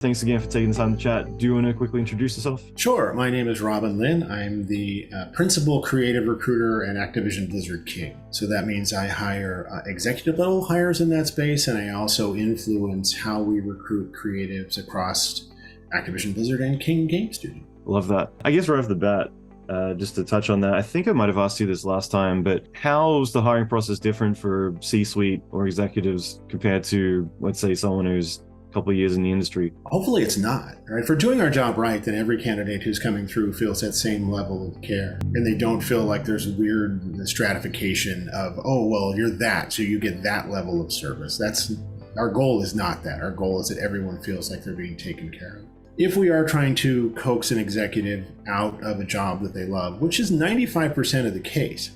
Thanks again for taking the time to chat. Do you want to quickly introduce yourself? Sure. My name is Linn. I'm the principal creative recruiter and Activision Blizzard King. So that means I hire executive level hires in that space, and I also influence how we recruit creatives across Activision Blizzard and King Game Studio. Love that. I guess right off the bat, just to touch on that, I think I might have asked you this last time, but how's the hiring process different for C-suite or executives compared to, let's say, someone who's couple of years in the industry? Hopefully it's not. Right? If we're doing our job right, then every candidate who's coming through feels that same level of care. And they don't feel like there's a weird stratification of, oh, well, you're that, so you get that level of service. Our goal is not that. Our goal is that everyone feels like they're being taken care of. If we are trying to coax an executive out of a job that they love, which is 95% of the case,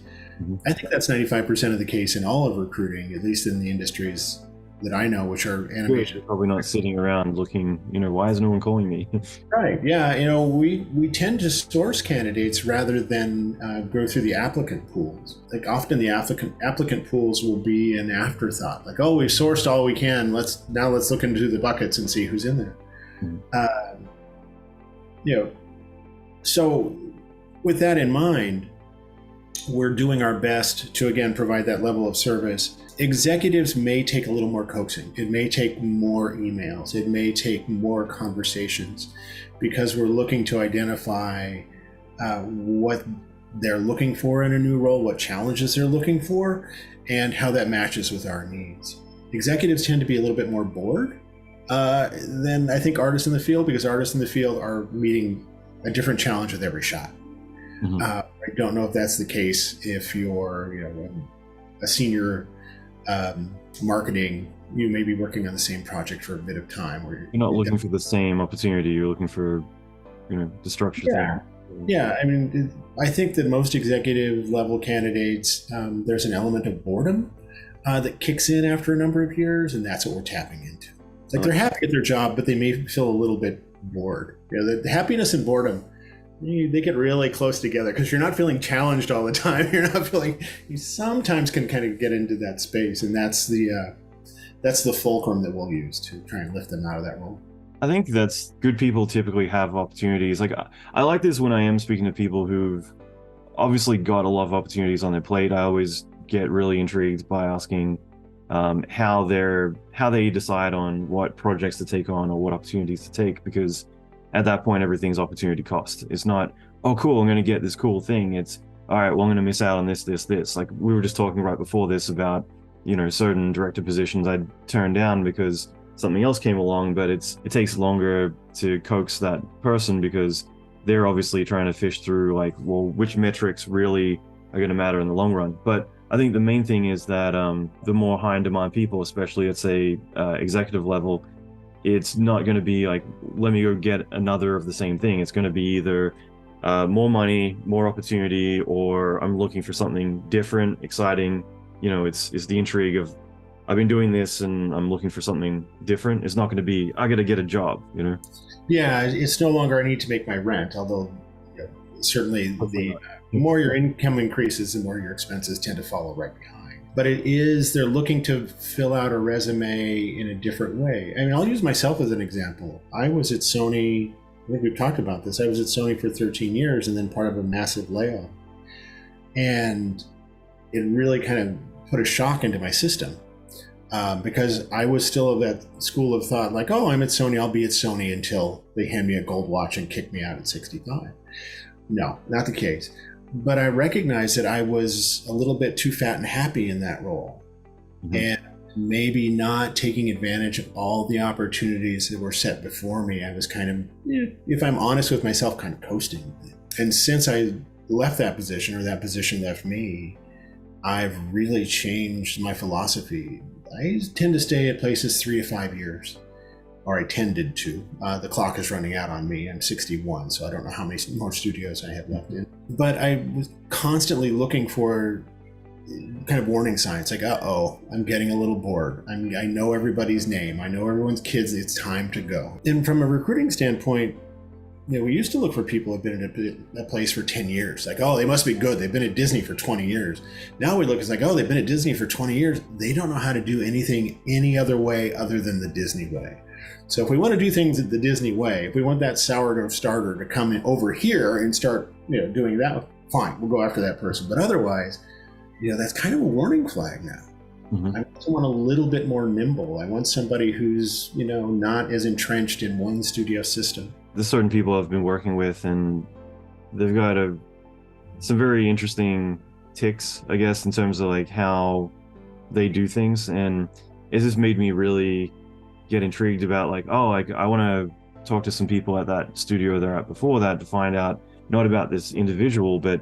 I think that's 95% of the case in all of recruiting, at least in the industries that I know, which are animation. Probably not sitting around looking, why is no one calling me? Right. Yeah. We tend to source candidates rather than go through the applicant pools. Like often the applicant pools will be an afterthought. Like, oh, we've sourced all we can. Let's look into the buckets and see who's in there. So with that in mind, we're doing our best to, again, provide that level of service. Executives may take a little more coaxing. It may take more emails. It may take more conversations because we're looking to identify what they're looking for in a new role, what challenges they're looking for, and how that matches with our needs. Executives tend to be a little bit more bored than I think artists in the field, because artists in the field are meeting a different challenge with every shot. Mm-hmm. I don't know if that's the case if you're a senior marketing. You may be working on the same project for a bit of time. Where you're not looking for the same opportunity. You're looking for the structure. Yeah. I mean, I think that most executive level candidates, there's an element of boredom that kicks in after a number of years, and that's what we're tapping into. Like they're happy at their job, but they may feel a little bit bored. The happiness and boredom, they get really close together because you're not feeling challenged all the time. You sometimes can kind of get into that space, and that's the fulcrum that we'll use to try and lift them out of that role. I think that's good. People typically have opportunities. Like I like this when I am speaking to people who've obviously got a lot of opportunities on their plate. I always get really intrigued by asking how they decide on what projects to take on or what opportunities to take, because at that point everything's opportunity cost. It's not, oh cool, I'm going to get this cool thing. It's, all right, well, I'm going to miss out on this. Like we were just talking right before this about certain director positions I'd turned down because something else came along, but it takes longer to coax that person because they're obviously trying to fish through like, well, which metrics really are going to matter in the long run. But I think the main thing is that the more high in demand people, especially at say executive level, it's not going to be like, let me go get another of the same thing. It's going to be either more money, more opportunity, or I'm looking for something different, exciting. It's the intrigue of, I've been doing this and I'm looking for something different. It's not going to be, I got to get a job, Yeah, it's no longer, I need to make my rent, although certainly the more your income increases, the more your expenses tend to follow right behind. But they're looking to fill out a resume in a different way. I mean, I'll use myself as an example. I was at Sony, I think we've talked about this, I was at Sony for 13 years and then part of a massive layoff. And it really kind of put a shock into my system because I was still of that school of thought, like, oh, I'm at Sony, I'll be at Sony until they hand me a gold watch and kick me out at 65. No, not the case. But I recognized that I was a little bit too fat and happy in that role, and maybe not taking advantage of all the opportunities that were set before me. I was kind of, if I'm honest with myself, kind of coasting. And since I left that position, or that position left me, I've really changed my philosophy. I tend to stay at places 3 to 5 years. Or I tended to. The clock is running out on me. I'm 61, so I don't know how many more studios I have left in. But I was constantly looking for kind of warning signs, like, uh-oh, I'm getting a little bored. I know everybody's name. I know everyone's kids. It's time to go. And from a recruiting standpoint, we used to look for people who've been in a place for 10 years. Like, oh, they must be good. They've been at Disney for 20 years. Now we look, it's like, oh, they've been at Disney for 20 years. They don't know how to do anything any other way other than the Disney way. So if we want to do things the Disney way, if we want that sourdough starter to come in over here and start, doing that, fine, we'll go after that person. But otherwise, that's kind of a warning flag now. Mm-hmm. I also want a little bit more nimble. I want somebody who's, not as entrenched in one studio system. There's certain people I've been working with, and they've got some very interesting ticks, I guess, in terms of like how they do things, and it's just made me really get intrigued about like, I want to talk to some people at that studio they're at before that to find out not about this individual, but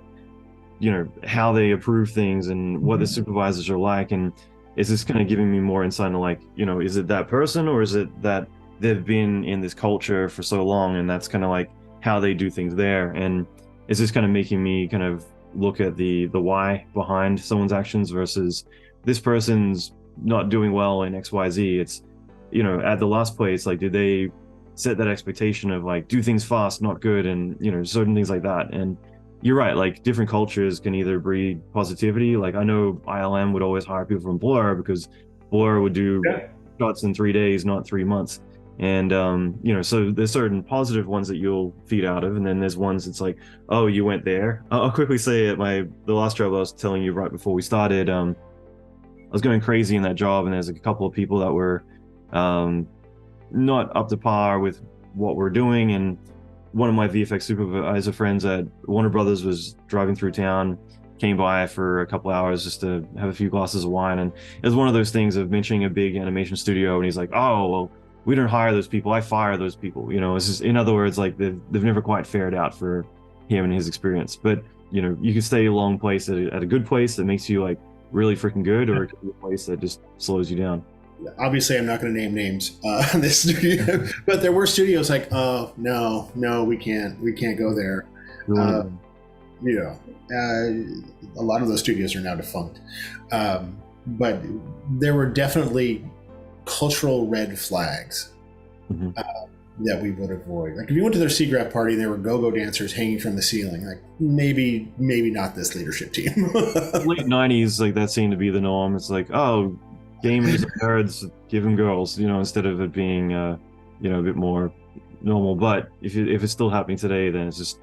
how they approve things and what the supervisors are like, and it's just kind of giving me more insight into like, is it that person, or is it that they've been in this culture for so long and that's kind of like how they do things there, and it's just kind of making me kind of look at the why behind someone's actions versus this person's not doing well in XYZ. It's at the last place, like, did they set that expectation of like do things fast, not good, and certain things like that. And you're right, like different cultures can either breed positivity. Like I know ILM would always hire people from Blur because Blur would do shots in 3 days, not 3 months. And so there's certain positive ones that you'll feed out of, and then there's ones that's like, oh, you went there. I'll quickly say at the last job I was telling you right before we started, I was going crazy in that job, and there's a couple of people that were not up to par with what we're doing. And one of my VFX supervisor friends at Warner Brothers was driving through town, came by for a couple hours just to have a few glasses of wine, and it was one of those things of mentioning a big animation studio, and he's like, oh, well, we don't hire those people, I fire those people. It's just, in other words, like they've never quite fared out for him and his experience. But you can stay a long place at a good place that makes you like really freaking good, or it could be a place that just slows you down. Obviously, I'm not going to name names in this studio, but there were studios like, oh no, we can't go there. A lot of those studios are now defunct, but there were definitely cultural red flags that we would avoid. Like if you went to their SIGGRAPH party and there were go-go dancers hanging from the ceiling, like maybe not this leadership team. Late 90s, like that seemed to be the norm. It's like, oh, gamers and nerds, give them girls, instead of it being a bit more normal. But if it's still happening today, then it's just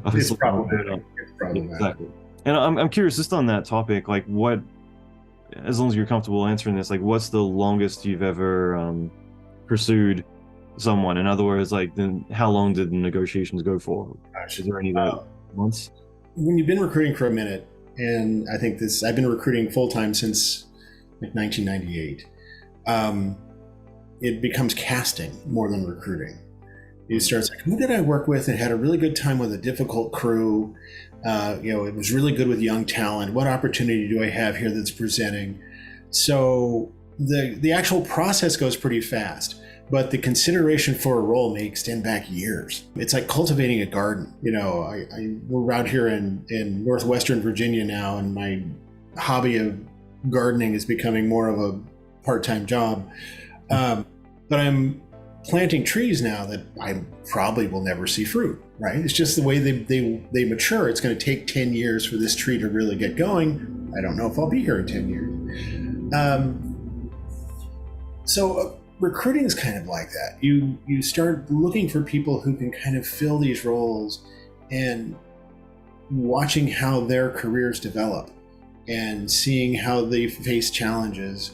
it's problematic. Exactly. And I'm curious, just on that topic, like what, as long as you're comfortable answering this, like what's the longest you've ever pursued someone? In other words, like then how long did the negotiations go for? Is there any months? When you've been recruiting for a minute, and I think I've been recruiting full-time since like 1998, it becomes casting more than recruiting. You start like, who did I work with and had a really good time with a difficult crew? It was really good with young talent. What opportunity do I have here that's presenting? So the actual process goes pretty fast, but the consideration for a role may extend back years. It's like cultivating a garden. We're out here in Northwestern Virginia now, and my hobby of gardening is becoming more of a part-time job. But I'm planting trees now that I probably will never see fruit, right? It's just the way they mature. It's going to take 10 years for this tree to really get going. I don't know if I'll be here in 10 years. So recruiting is kind of like that. You start looking for people who can kind of fill these roles, and watching how their careers develop and seeing how they face challenges,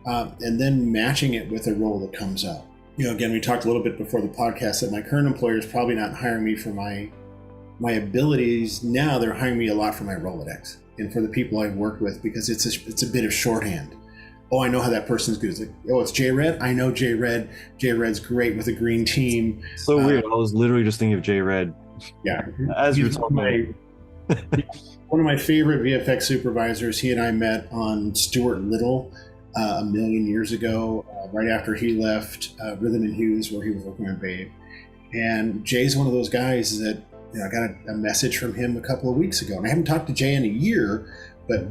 and then matching it with a role that comes up. Again, we talked a little bit before the podcast that my current employer is probably not hiring me for my abilities. Now they're hiring me a lot for my Rolodex and for the people I've worked with, because it's a bit of shorthand. Oh, I know how that person's good. It's like, oh, it's J-Red? I know J-Red. J-Red's great with a green team. So weird. I was literally just thinking of J-Red. Yeah. As you were talking. One of my favorite VFX supervisors, he and I met on Stuart Little a million years ago, right after he left Rhythm and Hughes, where he was working on Babe. And Jay's one of those guys that, I got a message from him a couple of weeks ago. And I haven't talked to Jay in a year, but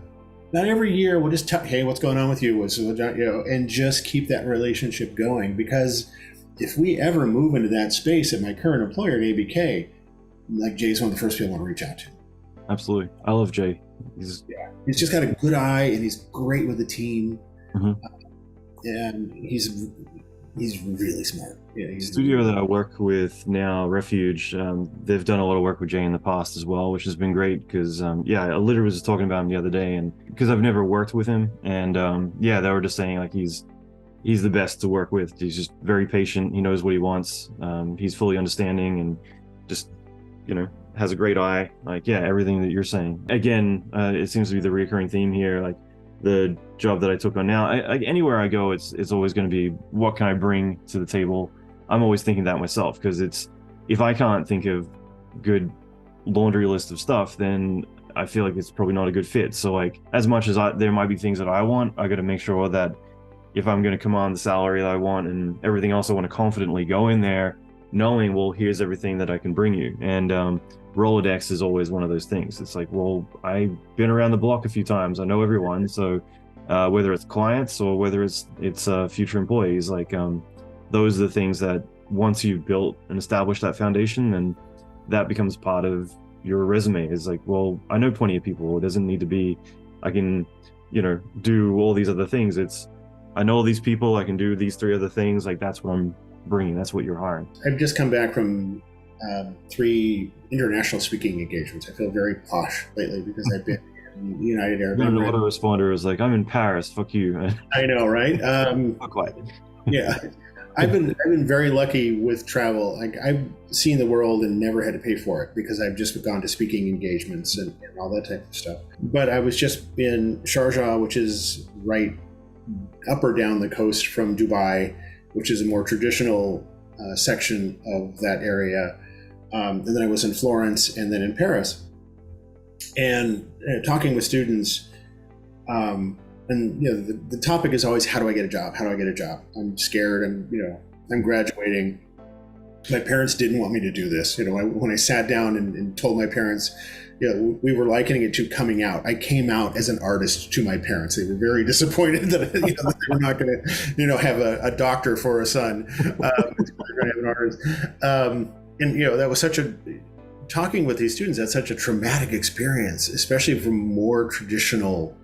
not every year we'll just tell, hey, what's going on with you? And just keep that relationship going. Because if we ever move into that space at my current employer at ABK, like Jay's one of the first people I want to reach out to. Absolutely. I love Jay. He's just got a good eye, and he's great with the team. And he's He's really smart. Yeah, The studio that I work with now, Refuge, they've done a lot of work with Jay in the past as well, which has been great because, yeah, I literally was talking about him the other day, and because I've never worked with him, and yeah, they were just saying like he's the best to work with. He's just very patient. He knows what he wants. He's fully understanding and just, has a great eye. Like, yeah, everything that you're saying. Again, it seems to be the recurring theme here. Like the job that I took on now, anywhere I go, it's always going to be, what can I bring to the table? I'm always thinking that myself, because if I can't think of good laundry list of stuff, then I feel like it's probably not a good fit. So like, as much as there might be things that I want, I got to make sure that if I'm going to command the salary that I want and everything else, I want to confidently go in there knowing, well, here's everything that I can bring you. And Rolodex is always one of those things. It's like, well, I've been around the block a few times. I know everyone. So whether it's clients or whether it's future employees, like those are the things that once you've built and established that foundation, then that becomes part of your resume. Is like, well, I know plenty of people. It doesn't need to be, I can, do all these other things. It's, I know all these people, I can do these 3 other things. Like, that's what I'm bringing. That's what you're hiring. I've just come back from 3 international speaking engagements. I feel very posh lately because I've been in the United Arab Emirates. An autoresponder is like, I'm in Paris. Fuck you. I know, right? Fuck what? Yeah. I've been very lucky with travel. Like, I've seen the world and never had to pay for it because I've just gone to speaking engagements and all that type of stuff. But I was just in Sharjah, which is right up or down the coast from Dubai, which is a more traditional section of that area. And then I was in Florence and then in Paris. And talking with students, and the topic is always, how do I get a job? How do I get a job? I'm scared. I'm graduating. My parents didn't want me to do this. When I sat down and told my parents, we were likening it to coming out. I came out as an artist to my parents. They were very disappointed that, that they were not going to, have a doctor for a son. They're going to have an artist. And that was talking with these students, that's such a traumatic experience, especially from more traditional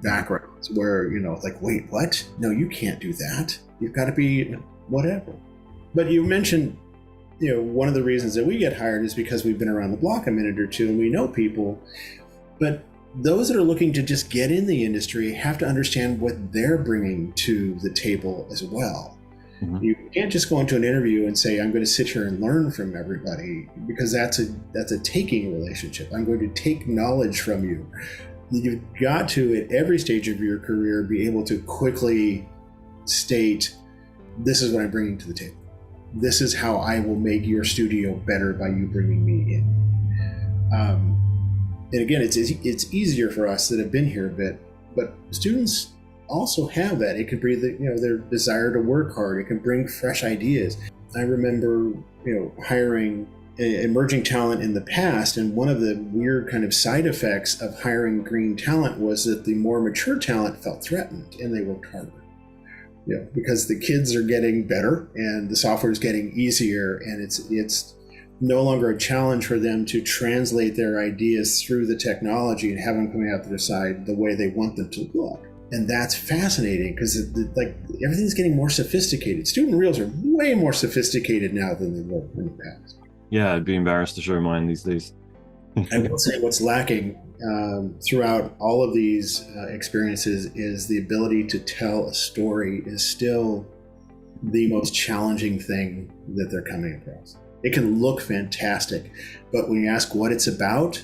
backgrounds where, like, wait, what? No, you can't do that. You've got to be whatever. But you mentioned, one of the reasons that we get hired is because we've been around the block a minute or two and we know people. But those that are looking to just get in the industry have to understand what they're bringing to the table as well. Mm-hmm. You can't just go into an interview and say, I'm going to sit here and learn from everybody, because that's a taking relationship. I'm going to take knowledge from you. You've got to, at every stage of your career, be able to quickly state, this is what I'm bringing to the table. This is how I will make your studio better by you bringing me in. And again, it's easier for us that have been here a bit, but students also have that. It can bring their desire to work hard. It can bring fresh ideas. I remember, hiring emerging talent in the past, and one of the weird kind of side effects of hiring green talent was that the more mature talent felt threatened and they worked harder. Because the kids are getting better and the software is getting easier, and it's no longer a challenge for them to translate their ideas through the technology and have them coming out the other side the way they want them to look. And that's fascinating because everything's getting more sophisticated. Student reels are way more sophisticated now than they were in the past. Yeah, I'd be embarrassed to show mine these days. I will say what's lacking throughout all of these experiences is the ability to tell a story is still the most challenging thing that they're coming across. It can look fantastic, but when you ask what it's about,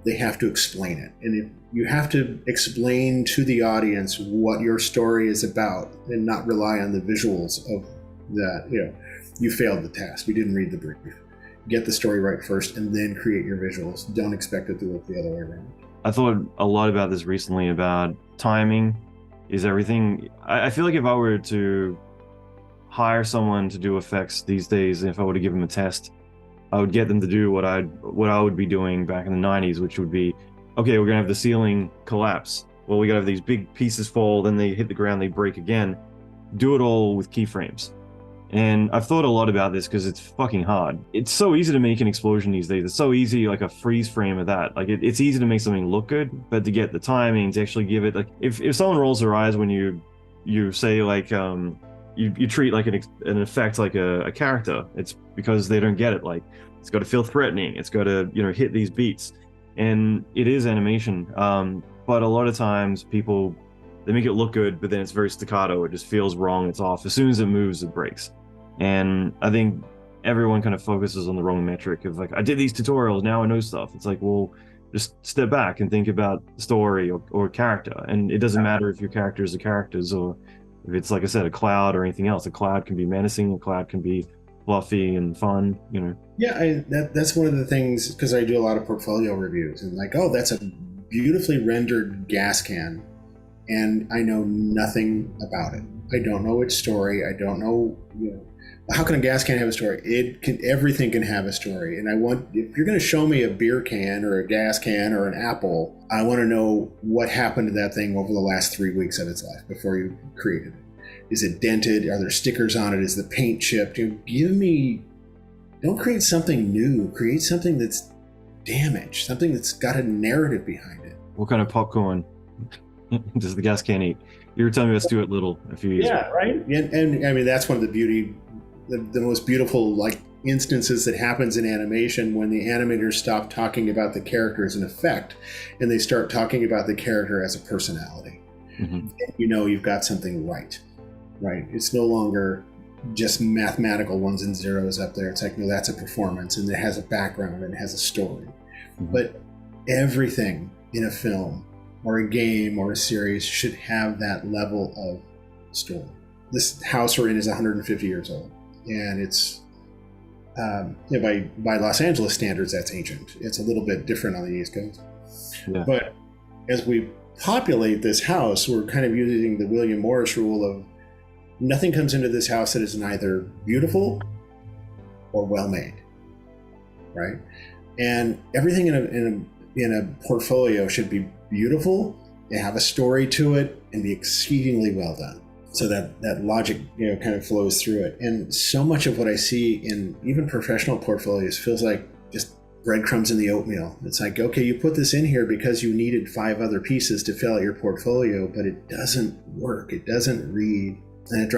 they have to explain it. And you have to explain to the audience what your story is about and not rely on the visuals of that. You failed the task. You didn't read the brief. Get the story right first and then create your visuals. Don't expect it to look the other way around. I thought a lot about this recently, about timing is everything. I feel like if I were to hire someone to do effects these days, if I were to give them a test, I would get them to do what I would be doing back in the 90s, which would be, okay, we're gonna have the ceiling collapse. Well, we gotta have these big pieces fall, then they hit the ground, they break again. Do it all with keyframes. And I've thought a lot about this because it's fucking hard. It's so easy to make an explosion these days. It's so easy, like a freeze frame of that. Like it's easy to make something look good, but to get the timing, to actually give it, like if someone rolls their eyes when you say like, you treat like an effect like a character. It's because they don't get it. Like, it's got to feel threatening. It's got to, hit these beats, and it is animation. But a lot of times people, they make it look good, but then it's very staccato. It just feels wrong. It's off. As soon as it moves, it breaks. And I think everyone kind of focuses on the wrong metric of like, I did these tutorials, now I know stuff. It's like, well, just step back and think about story or character. And it doesn't matter if your characters are characters, or if it's, like I said, a cloud or anything else. A cloud can be menacing, a cloud can be fluffy and fun, Yeah, that's one of the things, because I do a lot of portfolio reviews, and like, oh, that's a beautifully rendered gas can, and I know nothing about it. I don't know its story. I don't know, how can a gas can have a story? Everything can have a story. And if you're going to show me a beer can or a gas can or an apple, I want to know what happened to that thing over the last 3 weeks of its life before you created it. Is it dented? Are there stickers on it? Is the paint chipped? Don't create something new. Create something that's damaged, something that's got a narrative behind it. What kind of popcorn does the gas can eat? You were telling me about Stuart Little a few years ago. Yeah, right. And I mean, that's one of the most beautiful like instances that happens in animation, when the animators stop talking about the character as an effect and they start talking about the character as a personality. And you've got something right. It's no longer just mathematical ones and zeros up there. It's like, no, that's a performance, and it has a background and it has a story. But everything in a film or a game or a series should have that level of story. This house we're in is 150 years old, and it's by Los Angeles standards, that's ancient. It's a little bit different on the East Coast. Yeah. But as we populate this house, we're kind of using the William Morris rule of nothing comes into this house that is neither beautiful or well made, right? And everything in a portfolio should be beautiful, and have a story to it, and be exceedingly well done. So that logic, kind of flows through it. And so much of what I see in even professional portfolios feels like just breadcrumbs in the oatmeal. It's like, okay, you put this in here because you needed 5 other pieces to fill out your portfolio, but it doesn't work. It doesn't read. And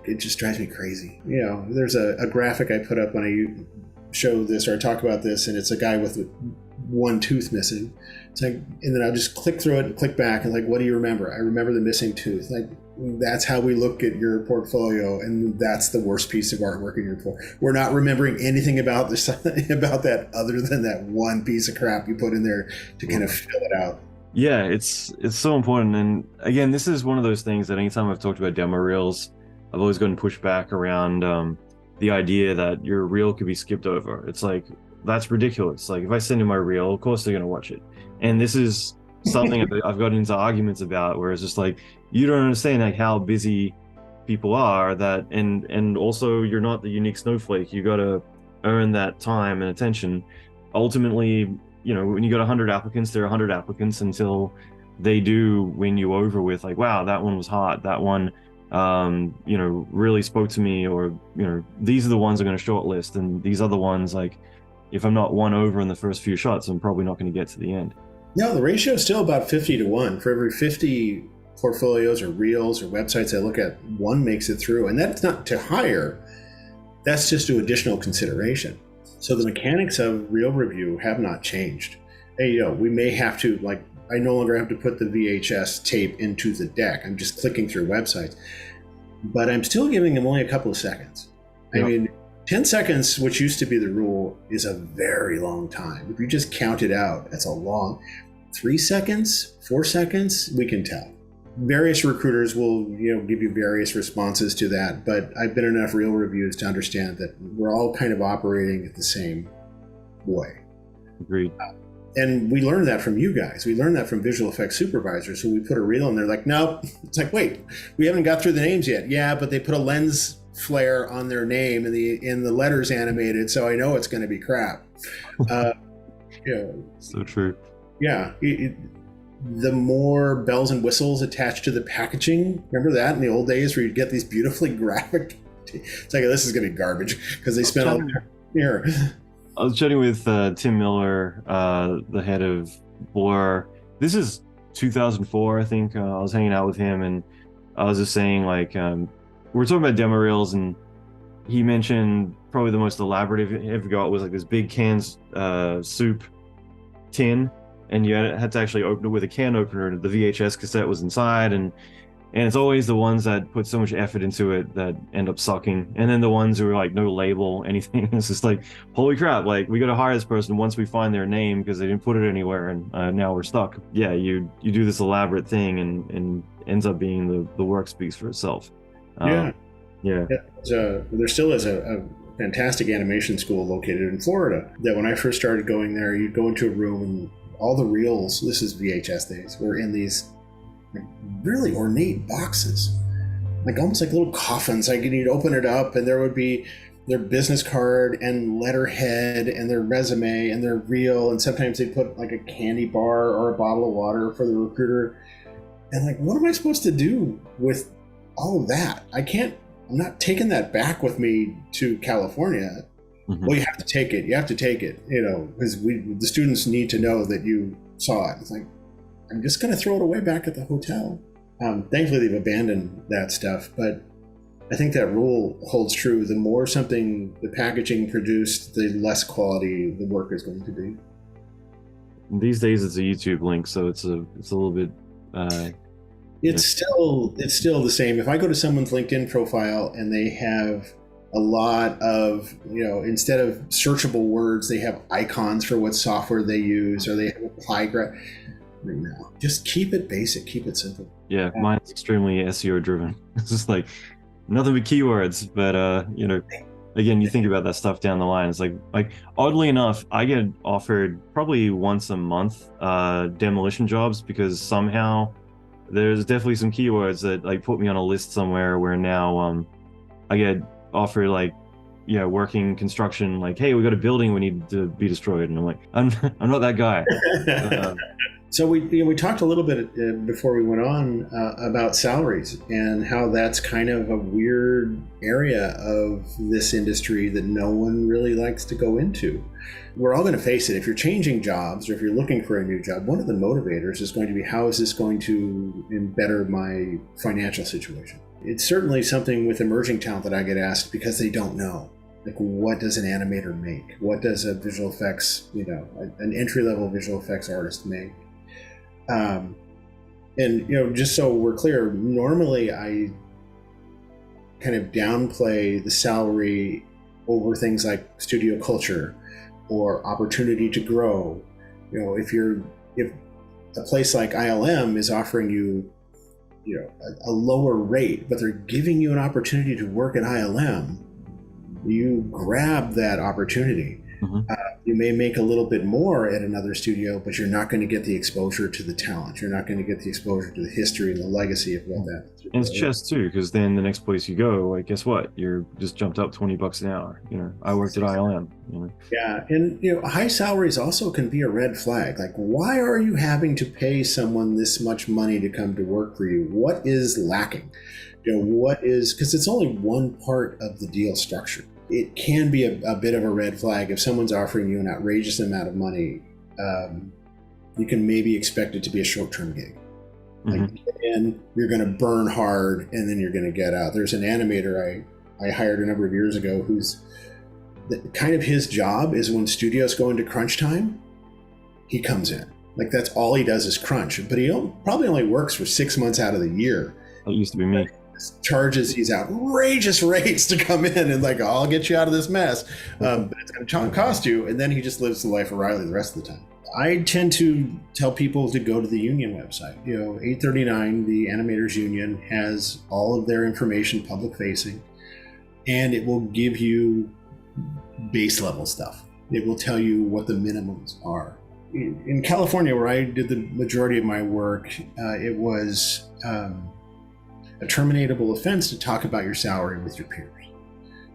it just drives me crazy. There's a graphic I put up when I show this or I talk about this, and it's a guy with one tooth missing. It's like, and then I'll just click through it and click back and like, what do you remember? I remember the missing tooth. Like, that's how we look at your portfolio, and that's the worst piece of artwork in your portfolio. We're not remembering anything about this about that other than that one piece of crap you put in there to kind of fill it out. Yeah, it's so important. And again, this is one of those things that anytime I've talked about demo reels, I've always gotten pushback around the idea that your reel could be skipped over. It's like, that's ridiculous. Like, if I send in my reel, of course they're going to watch it. And this is something I've gotten into arguments about, where it's just like, you don't understand like how busy people are, that and also you're not the unique snowflake. You got to earn that time and attention. Ultimately, when you got 100 applicants, there are 100 applicants until they do win you over with like, wow, that one was hot, that one really spoke to me, or these are the ones I'm going to shortlist, and these other ones, like, if I'm not won over in the first few shots, I'm probably not going to get to the end. No, the ratio is still about 50-1. For every 50 portfolios or reels or websites I look at, one makes it through. And that's not to hire, that's just to additional consideration. So the mechanics of reel review have not changed. Hey, we may have to, like, I no longer have to put the VHS tape into the deck. I'm just clicking through websites. But I'm still giving them only a couple of seconds. Yep. I mean, 10 seconds, which used to be the rule, is a very long time. If you just count it out, that's a long 3 seconds, 4 seconds, we can tell. Various recruiters will, give you various responses to that, but I've been in enough reel reviews to understand that we're all kind of operating at the same way. Agreed. And we learned that from you guys. We learned that from visual effects supervisors who we put a reel in there like, nope. It's like, wait, we haven't got through the names yet. Yeah, but they put a lens flare on their name and the letters animated, so I know it's going to be crap. So true. Yeah. The more bells and whistles attached to the packaging, remember that in the old days where you'd get these beautifully graphic, it's like, this is going to be garbage because they spent all their here. I was chatting with Tim Miller, the head of Blur. This is 2004, I think. I was hanging out with him, and I was just saying, like, we're talking about demo reels, and he mentioned probably the most elaborate he ever got was like this big cans soup tin, and you had to actually open it with a can opener, and the VHS cassette was inside, and it's always the ones that put so much effort into it that end up sucking. And then the ones who are like no label, anything. It's just like, holy crap, like we got to hire this person once we find their name because they didn't put it anywhere, and now we're stuck. Yeah, you do this elaborate thing, and ends up being the work speaks for itself. Yeah. Yeah. There still is a fantastic animation school located in Florida that when I first started going there, you'd go into a room and all the reels, this is VHS days, were in these like really ornate boxes, like almost like little coffins. Like you'd open it up and there would be their business card and letterhead and their resume and their reel, and sometimes they'd put like a candy bar or a bottle of water for the recruiter. And like, what am I supposed to do with all of that? I'm not taking that back with me to California. Mm-hmm. Well, you have to take it, because the students need to know that you saw it. It's like, I'm just going to throw it away back at the hotel. Thankfully, they've abandoned that stuff, but I think that rule holds true. The more something, the packaging produced, the less quality the work is going to be. These days, it's a YouTube link, so it's a little bit. It's still the same. If I go to someone's LinkedIn profile and they have a lot of, instead of searchable words, they have icons for what software they use, or they have a pie graph. No, just keep it basic, keep it simple. Yeah, mine's extremely SEO driven. It's just like nothing but keywords, but again, you think about that stuff down the line. It's like oddly enough, I get offered probably once a month demolition jobs because somehow there's definitely some keywords that like put me on a list somewhere where now I get offered like working construction, like, hey, we got a building we need to be destroyed, and I'm like, I'm not that guy. So we talked a little bit before we went on about salaries and how that's kind of a weird area of this industry that no one really likes to go into. We're all going to face it. If you're changing jobs or if you're looking for a new job, one of the motivators is going to be, how is this going to better my financial situation? It's certainly something with emerging talent that I get asked because they don't know. Like, what does an animator make? What does a visual effects, an entry-level visual effects artist make? And just so we're clear, normally I kind of downplay the salary over things like studio culture or opportunity to grow. If a place like ILM is offering you, a lower rate, but they're giving you an opportunity to work at ILM, you grab that opportunity. Mm-hmm. You may make a little bit more at another studio, but you're not going to get the exposure to the talent. You're not going to get the exposure to the history and the legacy of what that is. And it's chess too, because then the next place you go, like, guess what? You're just jumped up $20 an hour. I worked at ILM. Yeah, and high salaries also can be a red flag. Like, why are you having to pay someone this much money to come to work for you? What is lacking? Because it's only one part of the deal structure. It can be a bit of a red flag if someone's offering you an outrageous amount of money. You can maybe expect it to be a short-term gig. Mm-hmm. Like, and you're going to burn hard, and then you're going to get out. There's an animator I hired a number of years ago who's kind of his job is when studios go into crunch time, he comes in. Like, that's all he does is crunch. But he probably only works for 6 months out of the year. That used to be me. Charges these outrageous rates to come in and like, I'll get you out of this mess, but it's going to cost you. And then he just lives the life of Riley the rest of the time. I tend to tell people to go to the union website. 839, the Animators Union, has all of their information public facing, and it will give you base level stuff. It will tell you what the minimums are. In California, where I did the majority of my work, it was a terminatable offense to talk about your salary with your peers.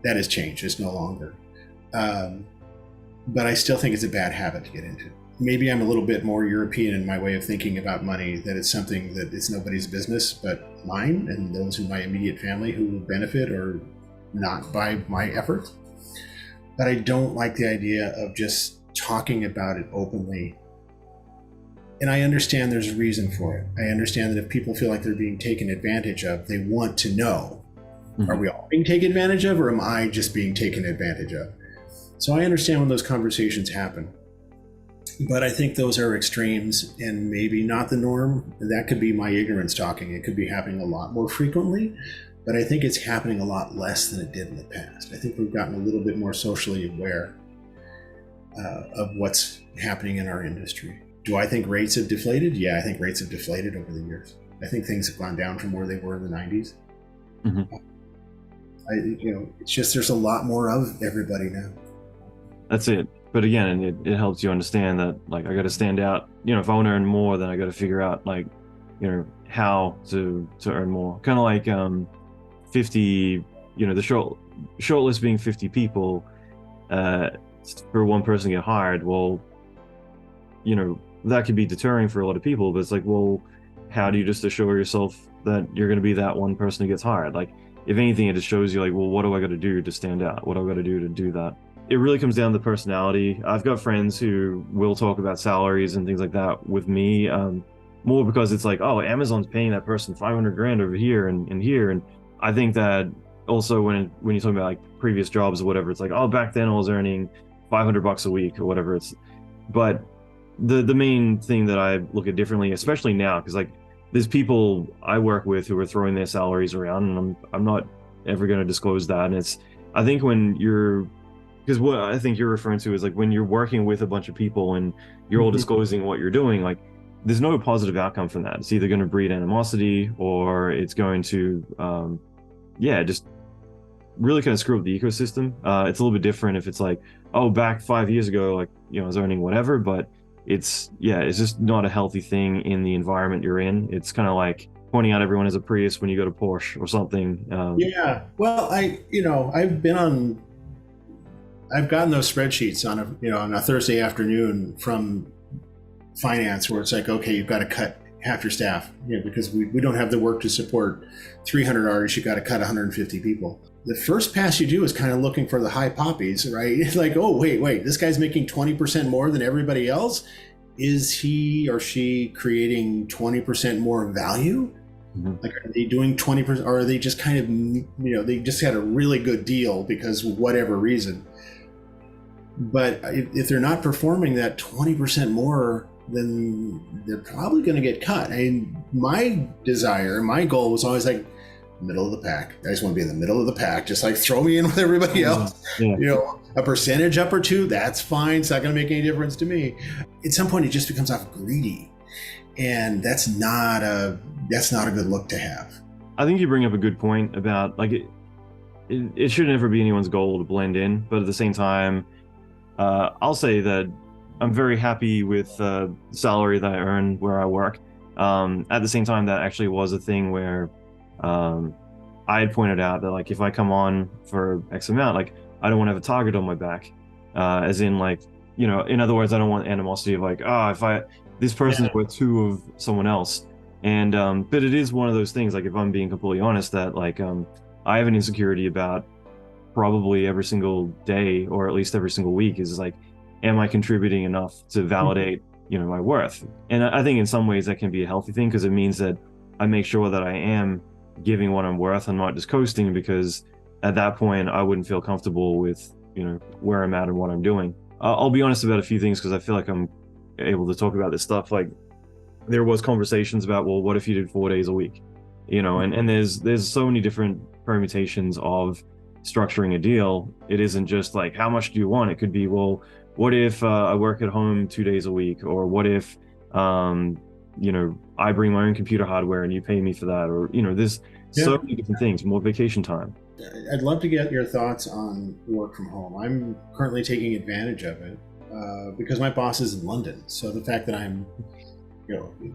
That has changed. It's no longer. But I still think it's a bad habit to get into. Maybe I'm a little bit more European in my way of thinking about money, that it's something that it's nobody's business but mine and those in my immediate family who will benefit or not by my efforts. But I don't like the idea of just talking about it openly. And I understand there's a reason for it. I understand that if people feel like they're being taken advantage of, they want to know. Mm-hmm. Are we all being taken advantage of, or am I just being taken advantage of? So I understand when those conversations happen, but I think those are extremes and maybe not the norm. That could be my ignorance talking. It could be happening a lot more frequently, but I think it's happening a lot less than it did in the past. I think we've gotten a little bit more socially aware of what's happening in our industry. Do I think rates have deflated? Yeah, I think rates have deflated over the years. I think things have gone down from where they were in the 90s. Mm-hmm. It's just there's a lot more of everybody now. That's it. But again, it helps you understand that, like, I got to stand out. If I want to earn more, then I got to figure out, like, how to earn more. Kind of like 50, the short list being 50 people, for one person to get hired. Well, that could be deterring for a lot of people, but it's like, well, how do you just assure yourself that you're going to be that one person who gets hired? Like, if anything, it just shows you, like, well, what do I got to do to stand out? What do I got to do to do that? It really comes down to personality. I've got friends who will talk about salaries and things like that with me, more because it's like, oh, Amazon's paying that person 500 grand over here and here. And I think that also when you're talking about like previous jobs or whatever, it's like, oh, back then I was earning $500 a week or whatever. But the main thing that I look at differently, especially now, because like there's people I work with who are throwing their salaries around, and I'm not ever going to disclose that. And I think because what I think you're referring to is like when you're working with a bunch of people and you're all disclosing what you're doing, like there's no positive outcome from that. It's either going to breed animosity or it's going to, just really kind of screw up the ecosystem. It's a little bit different if it's like, oh, back 5 years ago, like, I was earning whatever, but it's just not a healthy thing in the environment you're in. It's kind of like pointing out everyone as a Prius when you go to Porsche or something. Well, I've gotten those spreadsheets on a Thursday afternoon from finance where it's like, okay, you've got to cut half your staff, because we don't have the work to support 300 artists. You've got to cut 150 people. The first pass you do is kind of looking for the high poppies, right? It's like, oh, wait, this guy's making 20% more than everybody else. Is he or she creating 20% more value? Mm-hmm. Like, are they doing 20%, or are they just kind of, they just had a really good deal because whatever reason? But if they're not performing that 20% more, then they're probably going to get cut. My goal was always like middle of the pack. I just want to be in the middle of the pack. Just like throw me in with everybody else. Yeah. A percentage up or two, that's fine. It's not going to make any difference to me. At some point, it just becomes off greedy, and that's not a good look to have. I think you bring up a good point about like it should never be anyone's goal to blend in, but at the same time, I'll say that I'm very happy with the salary that I earn where I work. At the same time, that actually was a thing where I had pointed out that like if I come on for X amount, like I don't want to have a target on my back, as in like, in other words, I don't want animosity of like, this person's worth two of someone else. And but it is one of those things, like if I'm being completely honest, that like I have an insecurity about probably every single day or at least every single week is like, am I contributing enough to validate my worth? And I think in some ways that can be a healthy thing, because it means that I make sure that I am giving what I'm worth and not just coasting, because at that point I wouldn't feel comfortable with where I'm at and what I'm doing. I'll be honest about a few things because I feel like I'm able to talk about this stuff. Like there was conversations about, well, what if you did 4 days a week, and there's so many different permutations of structuring a deal. It isn't just like, how much do you want? It could be, well, what if I work at home 2 days a week? Or what if, I bring my own computer hardware and you pay me for that? Or, there's so many different things, more vacation time. I'd love to get your thoughts on work from home. I'm currently taking advantage of it because my boss is in London. So the fact that I'm,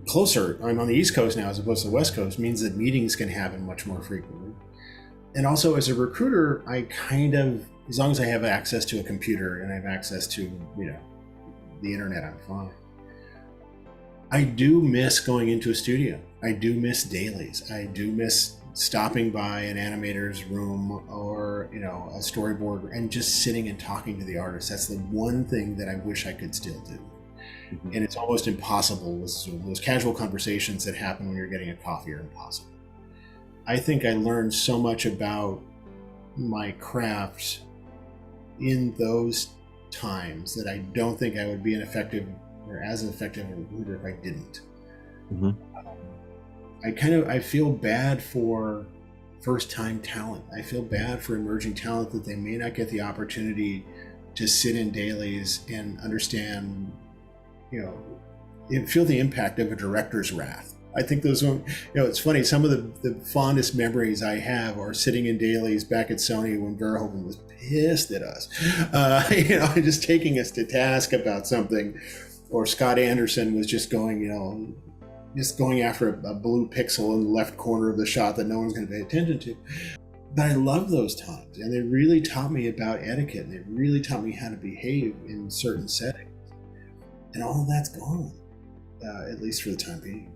closer, I'm on the East Coast now as opposed to the West Coast, means that meetings can happen much more frequently. And also as a recruiter, I kind of, as long as I have access to a computer and I have access to, the internet, I'm fine. I do miss going into a studio. I do miss dailies. I do miss stopping by an animator's room or, a storyboard and just sitting and talking to the artist. That's the one thing that I wish I could still do. Mm-hmm. And it's almost impossible with Zoom. Those casual conversations that happen when you're getting a coffee are impossible. I think I learned so much about my craft in those times that I don't think I would be an effective or as an effective recruiter if I didn't. Mm-hmm. I feel bad for first-time talent. I feel bad for emerging talent that they may not get the opportunity to sit in dailies and understand, and feel the impact of a director's wrath. I think those, it's funny. Some of the fondest memories I have are sitting in dailies back at Sony when Verhoeven was pissed at us, just taking us to task about something, or Scott Anderson was just going, just going after a blue pixel in the left corner of the shot that no one's going to pay attention to. But I love those times, and they really taught me about etiquette, and they really taught me how to behave in certain settings. And all of that's gone, at least for the time being.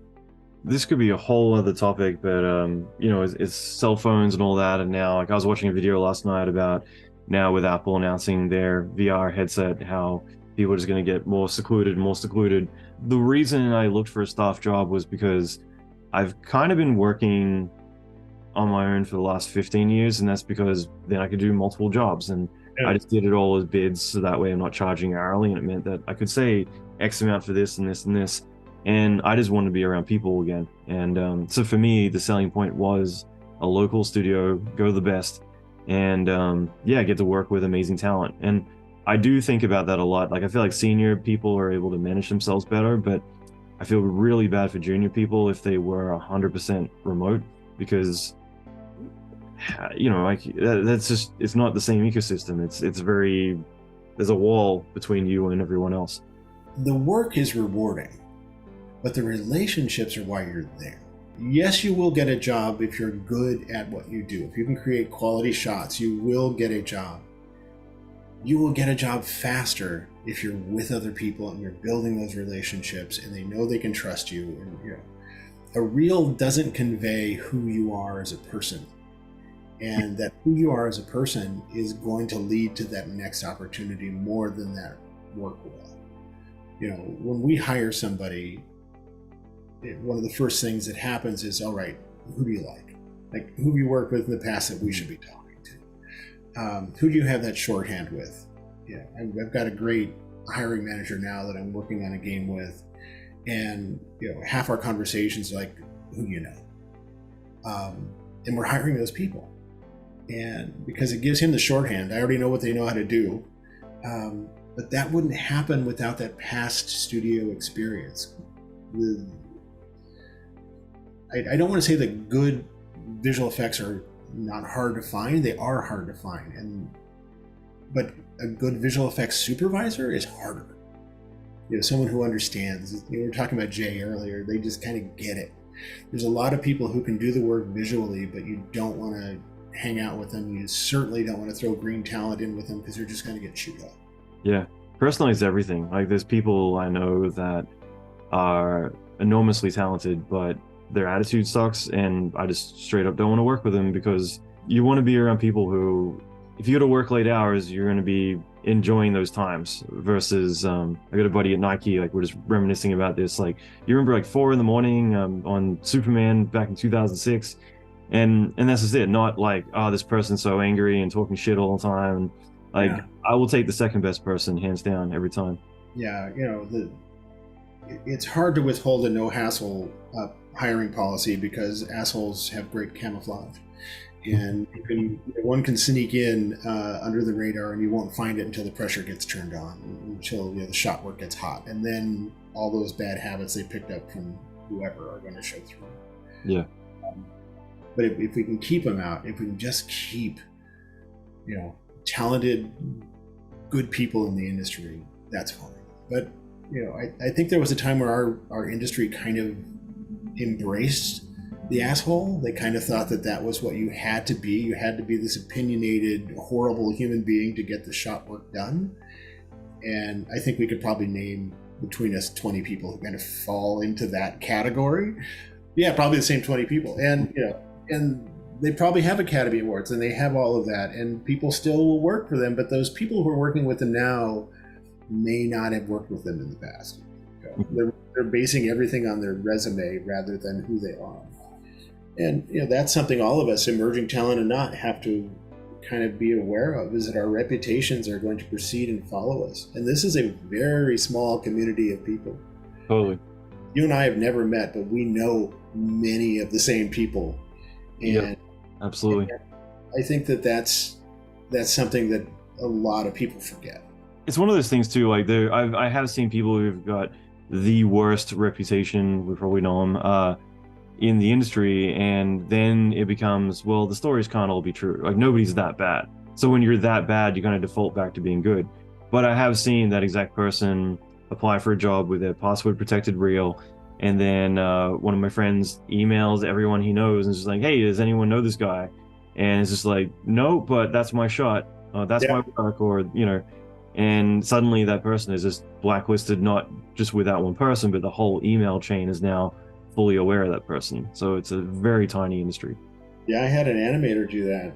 This could be a whole other topic, but it's cell phones and all that. And now, like, I was watching a video last night about now with Apple announcing their VR headset, how people are just going to get more secluded and more secluded. The reason I looked for a staff job was because I've kind of been working on my own for the last 15 years, and that's because then I could do multiple jobs, and I just did it all as bids, so that way I'm not charging hourly, and it meant that I could say X amount for this and this and this, and I just wanted to be around people again. And so for me, the selling point was a local studio, go the best, and get to work with amazing talent. And I do think about that a lot. Like, I feel like senior people are able to manage themselves better, but I feel really bad for junior people if they were 100% remote, because that's just, it's not the same ecosystem. It's very, there's a wall between you and everyone else. The work is rewarding, but the relationships are why you're there. Yes, you will get a job if you're good at what you do. If you can create quality shots, you will get a job. You will get a job faster if you're with other people and you're building those relationships and they know they can trust you. And a reel doesn't convey who you are as a person, and that who you are as a person is going to lead to that next opportunity more than that work will. When we hire somebody, one of the first things that happens is, all right, who do you like? Like, who have you worked with in the past that we should be talking to? Who do you have that shorthand with? I've got a great hiring manager now that I'm working on a game with, and half our conversations are like, who do you know? And we're hiring those people, and because it gives him the shorthand, I already know what they know how to do. But that wouldn't happen without that past studio experience. I don't want to say that good visual effects are not hard to find. They are hard to find, but a good visual effects supervisor is harder. Someone who understands. We were talking about Jay earlier. They just kind of get it. There's a lot of people who can do the work visually, but you don't want to hang out with them. You certainly don't want to throw green talent in with them, because they're just going to get chewed up. Yeah, personalize everything. Like, there's people I know that are enormously talented, but their attitude sucks, and I just straight up don't want to work with them, because you want to be around people who, if you go to work late hours, you're going to be enjoying those times, versus I got a buddy at Nike, like, we're just reminiscing about this, like, you remember like 4 a.m. on Superman back in 2006, and that's just it. Not like, oh, this person's so angry and talking shit all the time. Like, I will take the second best person hands down every time. Yeah, it's hard to withhold a no hassle hiring policy, because assholes have great camouflage, and one can sneak in under the radar, and you won't find it until the pressure gets turned on, until the shot work gets hot, and then all those bad habits they picked up from whoever are going to show through. Yeah. But if we can keep them out, if we can just keep talented, good people in the industry, that's fine. But I think there was a time where our industry kind of embraced the asshole. They kind of thought that was what you had to be. You had to be this opinionated, horrible human being to get the shot work done. And I think we could probably name between us 20 people who kind of fall into that category. Yeah, probably the same 20 people. And and they probably have Academy Awards, and they have all of that, and people still will work for them. But those people who are working with them now may not have worked with them in the past. They're basing everything on their resume rather than who they are. And that's something all of us, emerging talent and not, have to kind of be aware of, is that our reputations are going to proceed and follow us. And this is a very small community of people. Totally. You and I have never met, but we know many of the same people. And yep, absolutely. And I think that that's something that a lot of people forget. It's one of those things too, like I have seen people who've got the worst reputation, we probably know them, in the industry, and then it becomes, well, the stories can't all be true. Like, nobody's that bad. So when you're that bad, you're going to default back to being good. But I have seen that exact person apply for a job with a password protected reel, and then one of my friends emails everyone he knows and is just like, hey, does anyone know this guy? And it's just like, no, but that's my shot. That's my work, or, and suddenly that person is just blacklisted, not just with that one person, but the whole email chain is now fully aware of that person. So it's a very tiny industry. Yeah, I had an animator do that.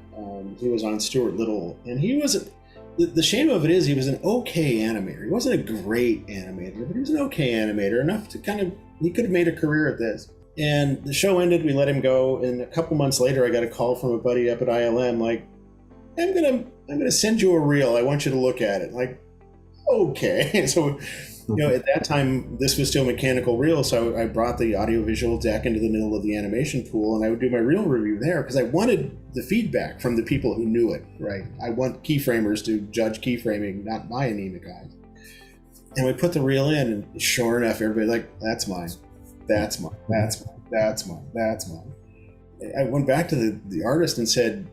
He was on Stuart Little, and he was, the shame of it is, he was an okay animator. He wasn't a great animator, but he was an okay animator, enough to kind of, he could have made a career at this. And the show ended, we let him go, and a couple months later I got a call from a buddy up at ILM, like, I'm gonna send you a reel. I want you to look at it. Like, okay. So, at that time, this was still mechanical reel, so I brought the audiovisual deck into the middle of the animation pool, and I would do my reel review there because I wanted the feedback from the people who knew it, right? I want keyframers to judge keyframing, not my anemic eyes. And we put the reel in, and sure enough, everybody's like, that's mine. That's mine. That's mine. That's mine. That's mine. I went back to the artist and said,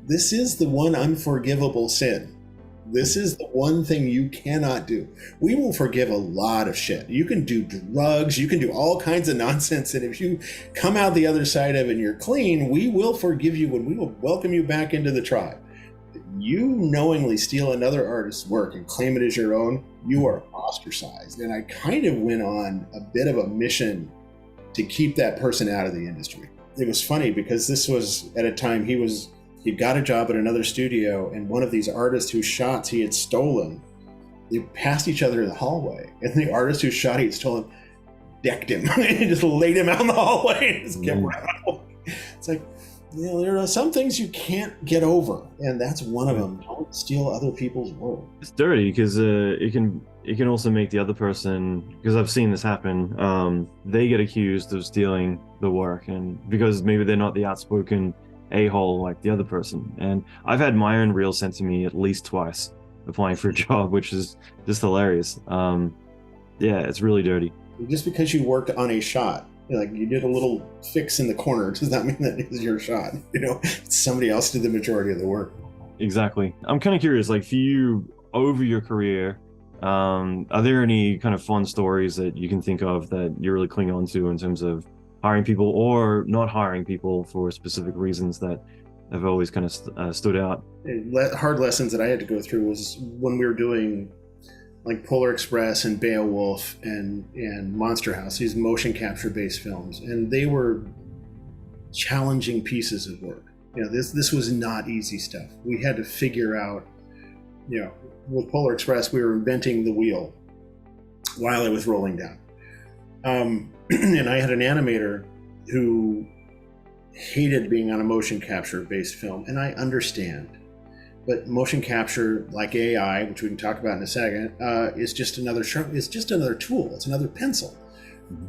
this is the one unforgivable sin. This is the one thing you cannot do. We will forgive a lot of shit. You can do drugs, you can do all kinds of nonsense, and if you come out the other side of it and you're clean, we will forgive you and we will welcome you back into the tribe. You knowingly steal another artist's work and claim it as your own, you are ostracized. And I kind of went on a bit of a mission to keep that person out of the industry. It was funny because this was at a time he got a job at another studio, and one of these artists whose shots he had stolen, they passed each other in the hallway, and the artist whose shot he had stolen decked him and just laid him out in the hallway and just kept running. It's like, there are some things you can't get over, and that's one of them. Don't steal other people's work. It's dirty because it can also make the other person, because I've seen this happen, they get accused of stealing the work, and because maybe they're not the outspoken a-hole like the other person. And I've had my own reel sent to me at least twice applying for a job, which is just hilarious. It's really dirty. Just because you worked on a shot, like you did a little fix in the corner, does not mean that is your shot. Somebody else did the majority of the work. Exactly. I'm kind of curious, like, for you over your career, are there any kind of fun stories that you can think of that you really cling on to in terms of hiring people or not hiring people for specific reasons that have always kind of stood out? Hard lessons that I had to go through was when we were doing like Polar Express and Beowulf and Monster House, these motion capture based films, and they were challenging pieces of work. This was not easy stuff. We had to figure out, with Polar Express, we were inventing the wheel while it was rolling down. And I had an animator who hated being on a motion capture based film, and I understand. But motion capture, like AI, which we can talk about in a second, is just another tool. It's another pencil.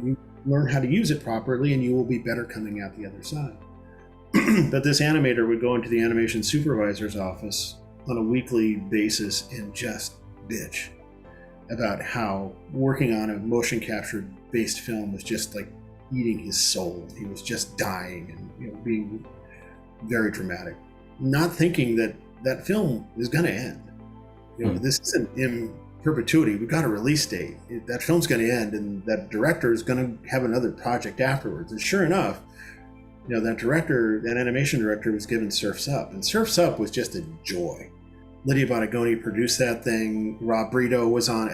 You learn how to use it properly, and you will be better coming out the other side. But this animator would go into the animation supervisor's office on a weekly basis and just bitch about how working on a motion capture based film was just like eating his soul. He was just dying and being very dramatic, not thinking that that film is going to end. This isn't in perpetuity. We've got a release date. That film's going to end, and that director is going to have another project afterwards. And sure enough, that animation director was given Surf's Up, and Surf's Up was just a joy. Lydia Bonagoni produced that thing. Rob Brito was on.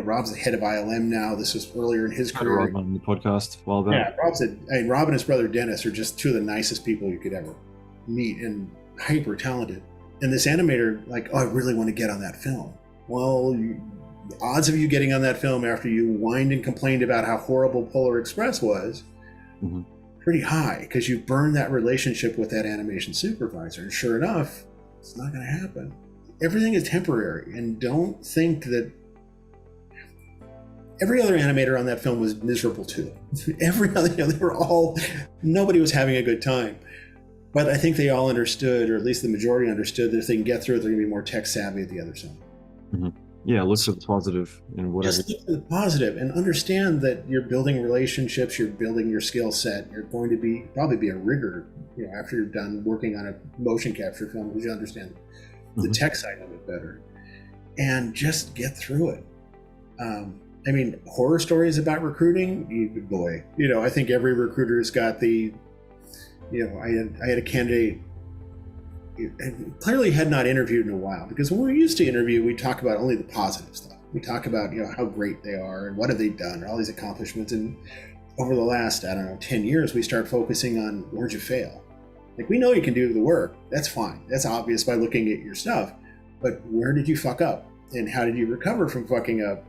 Rob's the head of ILM now. This was earlier in his career. Rob on the podcast a while back. Yeah, Rob and his brother Dennis are just two of the nicest people you could ever meet, and hyper talented. And this animator, I really want to get on that film. Well, the odds of you getting on that film after you whined and complained about how horrible Polar Express was, pretty high because you burn that relationship with that animation supervisor. And sure enough, it's not going to happen. Everything is temporary, and don't think that every other animator on that film was miserable too. Every other, they were all, nobody was having a good time. But I think they all understood, or at least the majority understood, that if they can get through it, they're going to be more tech savvy at the other side. Mm-hmm. Yeah, look for the positive in whatever. Just look for the positive and understand that you're building relationships, you're building your skill set. You're going to probably be a rigger, after you're done working on a motion capture film, because you understand the tech side of it better, and just get through it. I mean, horror stories about recruiting, boy, I think every recruiter's got the, I had a candidate and clearly had not interviewed in a while, because when we used to interview, we talk about only the positive stuff. We talk about, how great they are and what have they done, and all these accomplishments. And over the last, 10 years, we start focusing on where'd you fail? Like, we know you can do the work. That's fine. That's obvious by looking at your stuff. But where did you fuck up? And how did you recover from fucking up?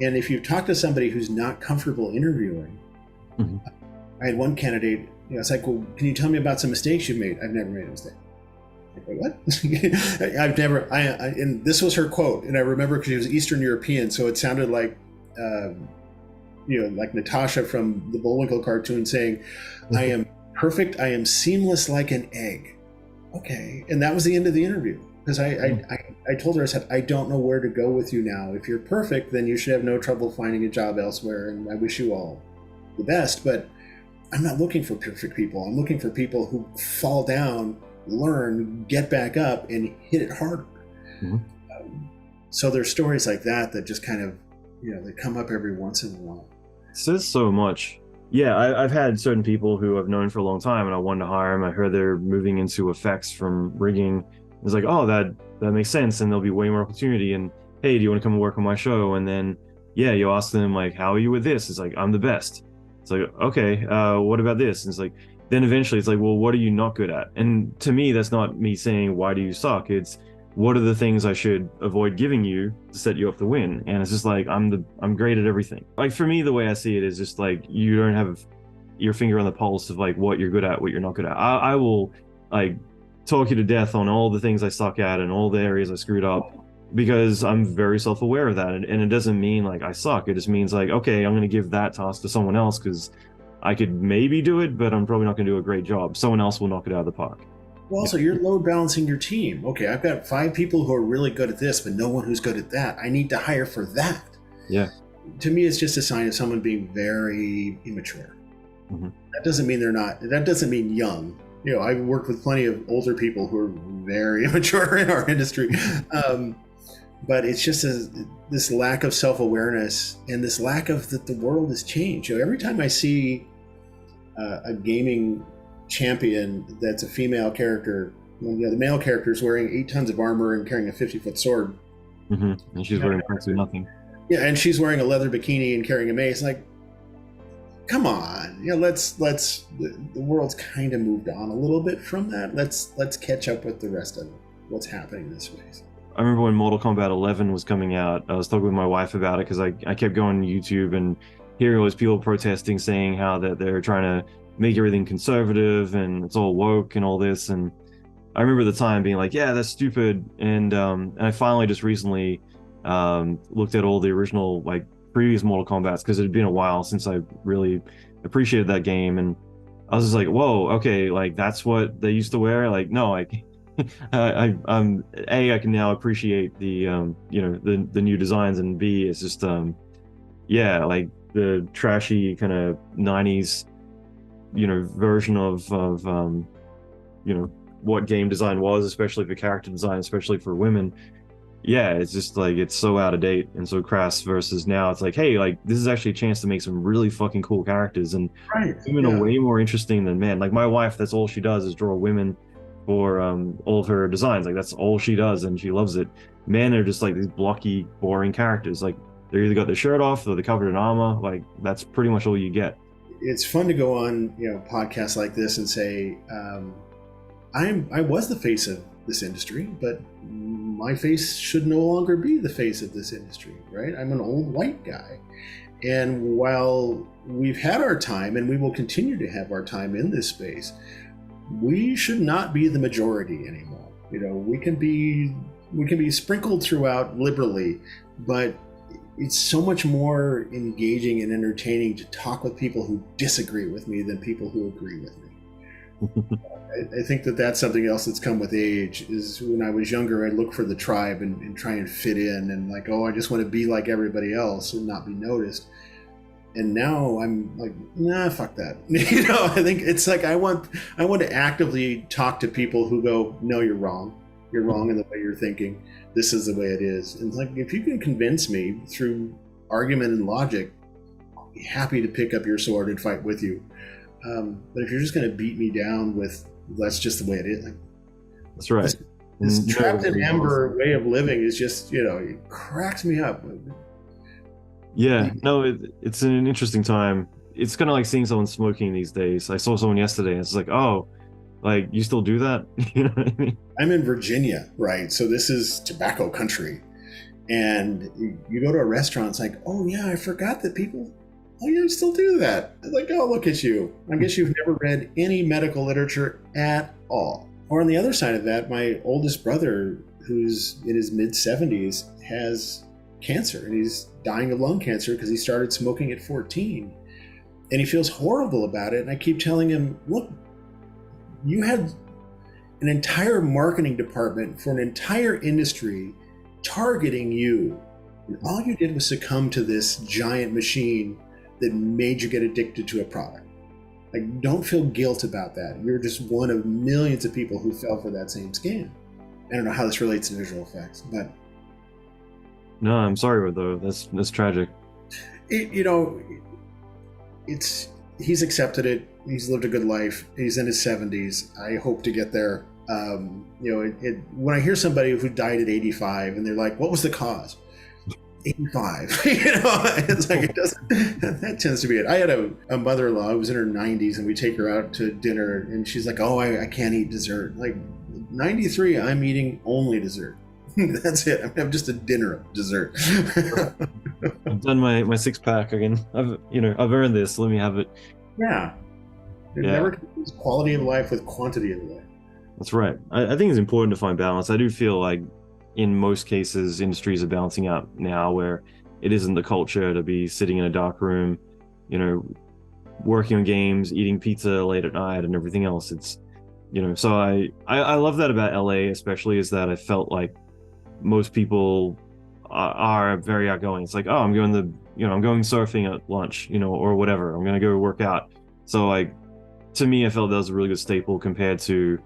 And if you talk to somebody who's not comfortable interviewing, I had one candidate, it's like, well, can you tell me about some mistakes you've made? I've never made a mistake. Like, what? I've never, and this was her quote, and I remember because she was Eastern European, so it sounded like, like Natasha from the Bullwinkle cartoon saying, I am perfect, I am seamless like an egg. Okay, and that was the end of the interview. Because I told her, I said, I don't know where to go with you now. If you're perfect, then you should have no trouble finding a job elsewhere, and I wish you all the best. But I'm not looking for perfect people. I'm looking for people who fall down, learn, get back up, and hit it harder. So there's stories like that just kind of, they come up every once in a while. It says so much. Yeah, I've had certain people who I've known for a long time, and I wanted to hire them. I heard they're moving into effects from rigging. It's like, oh, that makes sense, and there'll be way more opportunity. And hey, do you want to come and work on my show? And then, yeah, you ask them, like, how are you with this? It's like, I'm the best. It's like, okay, what about this? And it's like, then eventually it's like, well, what are you not good at? And to me, that's not me saying, why do you suck? It's, what are the things I should avoid giving you to set you up to win? And it's just like, I'm great at everything. Like, for me, the way I see it is just like, you don't have your finger on the pulse of like what you're good at, what you're not good at. I will like talk you to death on all the things I suck at and all the areas I screwed up, because I'm very self-aware of that. And it doesn't mean like I suck. It just means like, okay, I'm going to give that task to someone else because I could maybe do it, but I'm probably not going to do a great job. Someone else will knock it out of the park. Well, also, you're load balancing your team. Okay, I've got 5 people who are really good at this, but no one who's good at that. I need to hire for that. Yeah. To me, it's just a sign of someone being very immature. That doesn't mean that doesn't mean young. I've worked with plenty of older people who are very immature in our industry. But it's just this lack of self-awareness and this lack of that the world has changed. Every time I see a gaming champion that's a female character, the male character is wearing 8 tons of armor and carrying a 50-foot sword. And she's wearing practically nothing. Yeah, and she's wearing a leather bikini and carrying a mace. Like, come on, let's the world's kind of moved on a little bit from that. Let's catch up with the rest of what's happening in this space. I remember when Mortal Kombat 11 was coming out, I was talking with my wife about it because I kept going on YouTube and hearing all those people protesting, saying how that they're trying to make everything conservative and it's all woke and all this. And I remember at the time being like, yeah, that's stupid. And I finally just recently looked at all the original like previous Mortal Kombats, because it had been a while since I really appreciated that game, and I was just like, whoa, okay, like that's what they used to wear. Like, no, I can now appreciate the the new designs, and B, it's just yeah, like the trashy kind of 90s version of what game design was, especially for character design, especially for women. Yeah, it's just like, it's so out of date and so crass, versus now it's like, hey, like this is actually a chance to make some really fucking cool characters, and women are way more interesting than men. Like my wife, that's all she does is draw women for all of her designs. Like that's all she does, and she loves it. Men are just like these blocky, boring characters. Like they're either got their shirt off or they're covered in armor. Like that's pretty much all you get. It's fun to go on podcasts like this and say, I was the face of this industry, but my face should no longer be the face of this industry, right? I'm an old white guy. And while we've had our time and we will continue to have our time in this space, we should not be the majority anymore. We can be sprinkled throughout liberally, but it's so much more engaging and entertaining to talk with people who disagree with me than people who agree with me. I think that's something else that's come with age. Is when I was younger, I'd look for the tribe and try and fit in, and like, oh, I just want to be like everybody else and not be noticed. And now I'm like, nah, fuck that. I think it's like I want to actively talk to people who go, no, you're wrong. You're wrong in the way you're thinking. This is the way it is. And like, if you can convince me through argument and logic, I'll be happy to pick up your sword and fight with you. But if you're just going to beat me down with, that's just the way it is. Like, that's right. This trapped in amber way of living is just, it cracks me up. Yeah, no, it's an interesting time. It's kind of like seeing someone smoking these days. I saw someone yesterday and it's like, oh, like, you still do that? You know what I mean? I'm in Virginia, right? So this is tobacco country. And you go to a restaurant, it's like, oh yeah, I forgot that people, oh yeah, still do that. It's like, oh, look at you. I guess you've never read any medical literature at all. Or on the other side of that, my oldest brother, who's in his mid-70s, has cancer, and he's dying of lung cancer because he started smoking at 14. And he feels horrible about it. And I keep telling him, look, you had an entire marketing department for an entire industry targeting you. And all you did was succumb to this giant machine that made you get addicted to a product. Like, don't feel guilt about that. You're just one of millions of people who fell for that same scam. I don't know how this relates to visual effects, but no, I'm sorry, though. That's tragic. He's accepted it. He's lived a good life. He's in his 70s. I hope to get there. When I hear somebody who died at 85 and they're like, what was the cause? 85. It's like, it doesn't, that tends to be it. I had a mother-in-law who was in her 90s, and we take her out to dinner and she's like, oh, I can't eat dessert. Like, 93, I'm eating only dessert. That's it. I'm just a dinner of dessert. I've done my 6-pack again. I've earned this. Let me have it. Yeah. It never confuse quality of life with quantity of life. That's right. I think it's important to find balance. I do feel like in most cases, industries are balancing out now, where it isn't the culture to be sitting in a dark room, working on games, eating pizza late at night, and everything else. It's, so I love that about LA, especially, is that I felt like most people are very outgoing. It's like, oh, I'm going surfing at lunch, or whatever. I'm going to go work out. So like, to me, I felt that was a really good staple compared to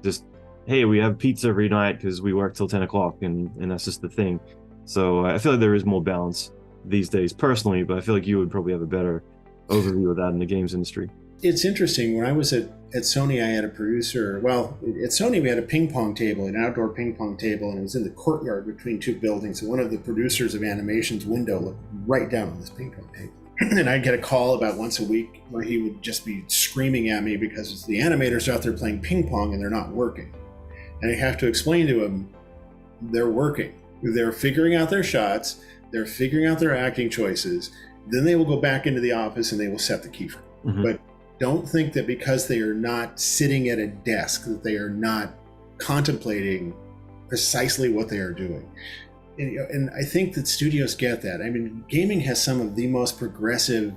just, hey, we have pizza every night because we work till 10 o'clock and that's just the thing. So I feel like there is more balance these days personally, but I feel like you would probably have a better overview of that in the games industry. It's interesting. When I was at Sony, I had a producer. Well, at Sony, we had a ping pong table, an outdoor ping pong table, and it was in the courtyard between two buildings. And one of the producers of animation's window looked right down on this ping pong table. And I'd get a call about once a week where he would just be screaming at me because the animators are out there playing ping pong and they're not working. And I have to explain to him, they're working. They're figuring out their shots. They're figuring out their acting choices. Then they will go back into the office and they will set the keyframe. Mm-hmm. But don't think that because they are not sitting at a desk that they are not contemplating precisely what they are doing. And I think that studios get that. I mean, gaming has some of the most progressive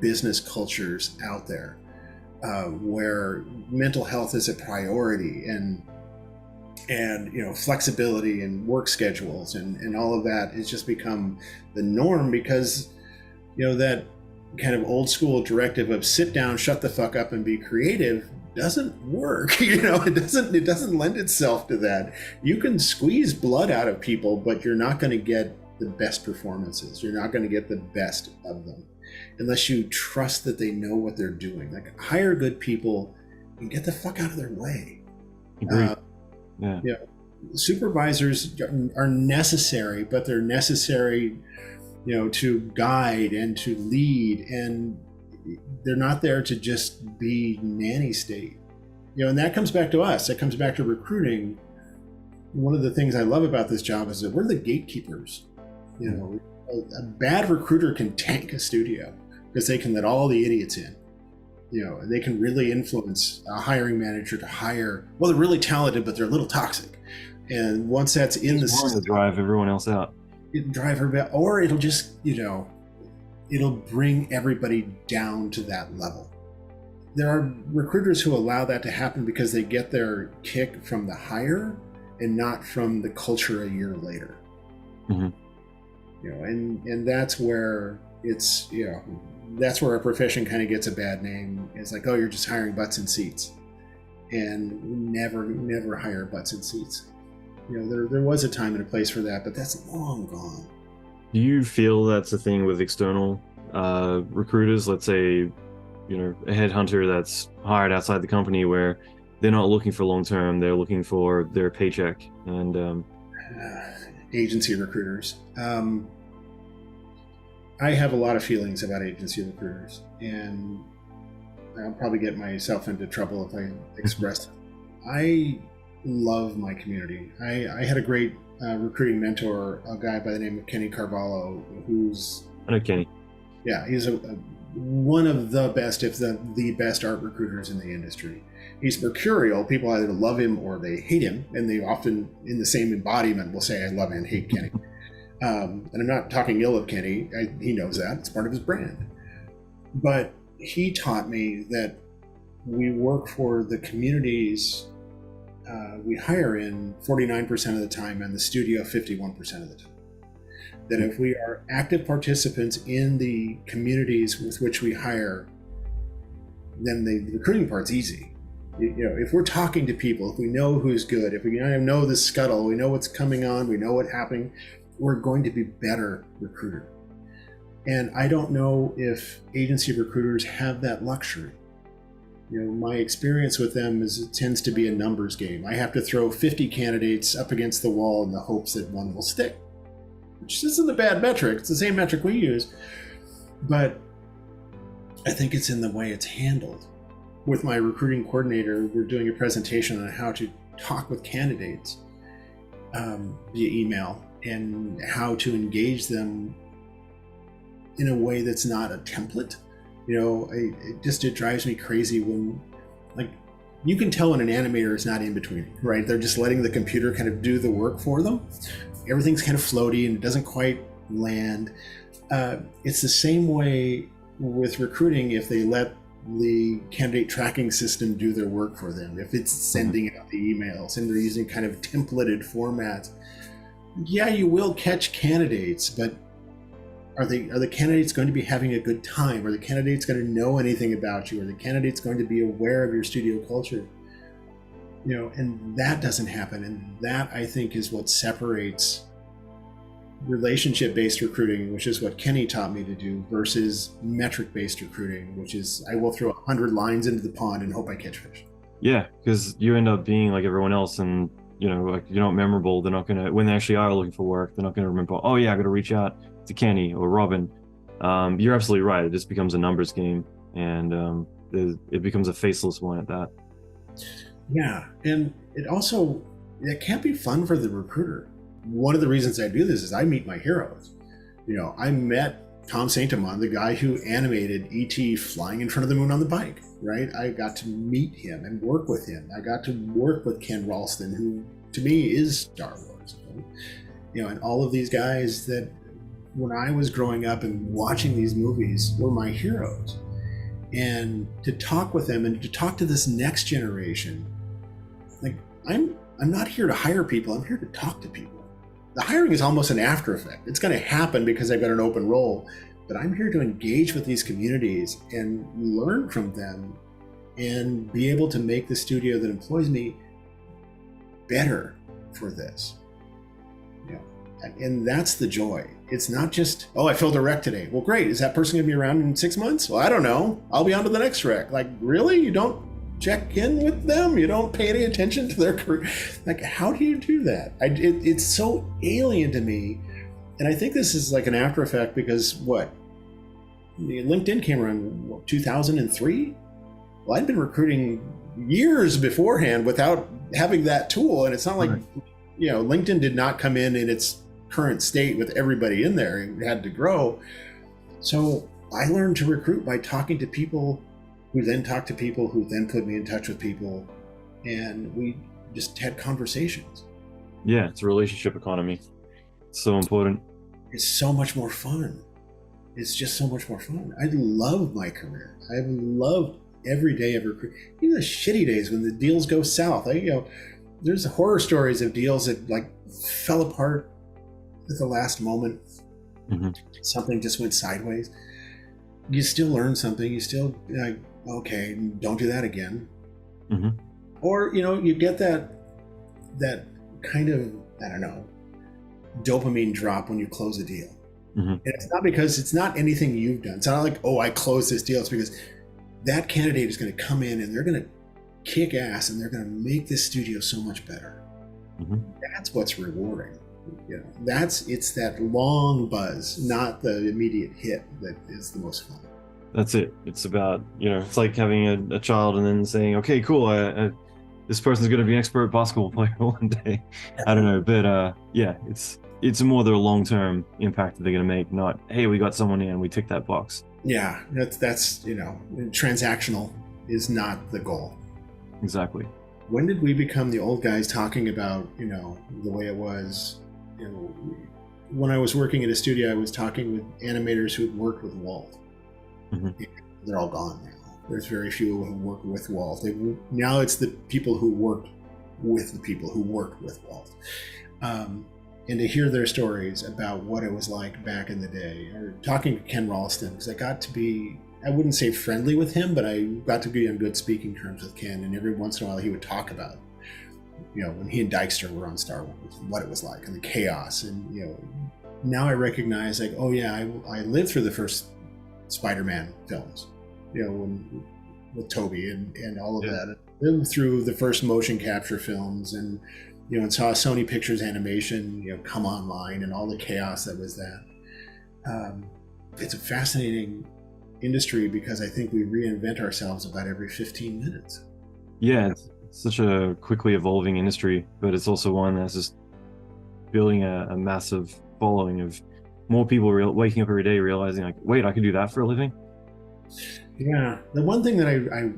business cultures out there, where mental health is a priority, and flexibility and work schedules and all of that has just become the norm, because that kind of old school directive of sit down, shut the fuck up, and be creative doesn't work. It doesn't lend itself to that. You can squeeze blood out of people, but you're not going to get the best performances. You're not going to get the best of them unless you trust that they know what they're doing. Like, hire good people and get the fuck out of their way. Agreed. Supervisors are necessary, but they're necessary, to guide and to lead, and they're not there to just be nanny state. And that comes back to us. That comes back to recruiting. one of the things I love about this job is that we're the gatekeepers. You know, a bad recruiter can tank a studio because they can let all the idiots in. You know, they can really influence a hiring manager to hire. Well, they're really talented, but they're a little toxic. And once that's in the system, to drive everyone else out. It'll drive her, or it'll just, you know, it'll bring everybody down to that level. There are recruiters who allow that to happen because they get their kick from the hire and not from the culture a year later. Mm-hmm. You know, and that's where it's, you know, that's where our profession kind of gets a bad name. It's like, oh, you're just hiring butts in seats, and never hire butts in seats. You know, there was a time and a place for that, but that's long gone. Do you feel that's a thing with external recruiters? Let's say, you know, a headhunter that's hired outside the company where they're not looking for long term, they're looking for their paycheck. And agency recruiters. I have a lot of feelings about agency recruiters, and I'll probably get myself into trouble if I express them. I love my community. I had a great recruiting mentor, a guy by the name of Kenny Carvalho, who's... I know Kenny. Yeah, he's one of the best, if the best art recruiters in the industry. He's mercurial. People either love him or they hate him, and they often, in the same embodiment, will say, I love and hate Kenny. And I'm not talking ill of Kenny. He knows that. It's part of his brand. But he taught me that we work for the communities we hire in 49% of the time, and the studio 51% of the time. That if we are active participants in the communities with which we hire, then the recruiting part's easy. You know, if we're talking to people, if we know who's good, if we know the scuttle, we know what's coming on, we know what's happening, we're going to be better recruiter. And I don't know if agency recruiters have that luxury. You know, my experience with them is it tends to be a numbers game. I have to throw 50 candidates up against the wall in the hopes that one will stick, which isn't a bad metric. It's the same metric we use, but I think it's in the way it's handled. With my recruiting coordinator, we're doing a presentation on how to talk with candidates via email and how to engage them in a way that's not a template. You know, it drives me crazy when, like, you can tell when an animator is not in between, right? They're just letting the computer kind of do the work for them. Everything's kind of floaty and it doesn't quite land. It's the same way with recruiting if they let the candidate tracking system do their work for them. If it's sending out the emails and they're using kind of templated formats, yeah, you will catch candidates, but are the candidates going to be having a good time? Are the candidates going to know anything about you? Are the candidates going to be aware of your studio culture? You know, and that doesn't happen. And that, I think, is what separates relationship-based recruiting, which is what Kenny taught me to do, versus metric-based recruiting, which is I will throw 100 lines into the pond and hope I catch fish. Yeah, because you end up being like everyone else, and you know, like, you're not memorable. They're not gonna, when they actually are looking for work, they're not gonna remember, oh yeah, I gotta reach out to Kenny or Robin. You're absolutely right. It just becomes a numbers game, and it becomes a faceless one at that. Yeah, and it can't be fun for the recruiter. One of the reasons I do this is I meet my heroes. You know, I met Tom Saint-Amand, the guy who animated E.T. flying in front of the moon on the bike, right? I got to meet him and work with him. I got to work with Ken Ralston, who to me is Star Wars. Right? You know, and all of these guys that when I was growing up and watching these movies were my heroes. And to talk with them and to talk to this next generation, like I'm not here to hire people, I'm here to talk to people. The hiring is almost an after effect. It's going to happen because I've got an open role, but I'm here to engage with these communities and learn from them and be able to make the studio that employs me better for this. You know, and that's the joy. It's not just, oh, I filled a rec today. Well, great. Is that person going to be around in 6 months? Well, I don't know. I'll be on to the next rec. Like, really? You don't check in with them? You don't pay any attention to their career? Like, how do you do that? It's so alien to me. And I think this is like an after effect because LinkedIn came around 2003? Well, I'd been recruiting years beforehand without having that tool. And it's not like LinkedIn did not come in its current state with everybody in there. It had to grow. So I learned to recruit by talking to people who then talked to people who then put me in touch with people. And we just had conversations. Yeah, it's a relationship economy. It's so important. It's so much more fun. It's just so much more fun. I love my career. I've loved every day of recruiting. Even the shitty days when the deals go south. There's horror stories of deals that like fell apart at the last moment. Mm-hmm. Something just went sideways. You still learn something. You still okay, don't do that again. Mm-hmm. Or you get that kind of, I don't know, dopamine drop when you close a deal. Mm-hmm. And it's not because it's not anything you've done. It's not like, oh, I closed this deal. It's because that candidate is going to come in and they're going to kick ass and they're going to make this studio so much better. Mm-hmm. That's what's rewarding. It's that long buzz, not the immediate hit, that is the most fun. That's it. It's about, it's like having a child and then saying, okay, cool, this person's going to be an expert basketball player one day. I don't know, but yeah, it's more the long-term impact that they're going to make, not, hey, we got someone in, we tick that box. Yeah, that's transactional is not the goal. Exactly. When did we become the old guys talking about, the way it was? When I was working at a studio, I was talking with animators who had worked with Walt. Mm-hmm. They're all gone now. There's very few who work with Walt. Now it's the people who worked with the people who worked with Walt. And to hear their stories about what it was like back in the day, or talking to Ken Ralston, because I got to be, I wouldn't say friendly with him, but I got to be on good speaking terms with Ken. And every once in a while he would talk about, when he and Dykstra were on Star Wars, what it was like and the chaos. And, now I recognize like, oh yeah, I lived through the first Spider-Man films, with Toby and all of that. I lived through the first motion capture films and saw Sony Pictures Animation, come online and all the chaos that was that. It's a fascinating industry because I think we reinvent ourselves about every 15 minutes. Yeah, it's such a quickly evolving industry, but it's also one that's just building a massive following of more people waking up every day realizing like, wait, I can do that for a living. Yeah, the one thing that I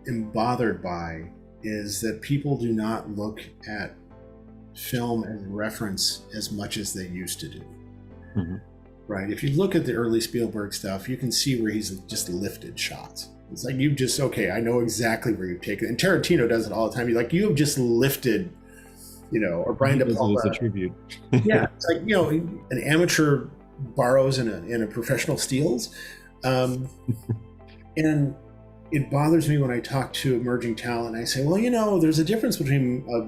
am bothered by is that people do not look at film as reference as much as they used to do. Mm-hmm. Right? If you look at the early Spielberg stuff, you can see where he's just lifted shots. It's like I know exactly where you've taken it. And Tarantino does it all the time. You have just lifted, or Brian De Palma. It's a tribute. Yeah, it's like, an amateur borrows and a professional steals. And it bothers me when I talk to emerging talent. I say, well, there's a difference between a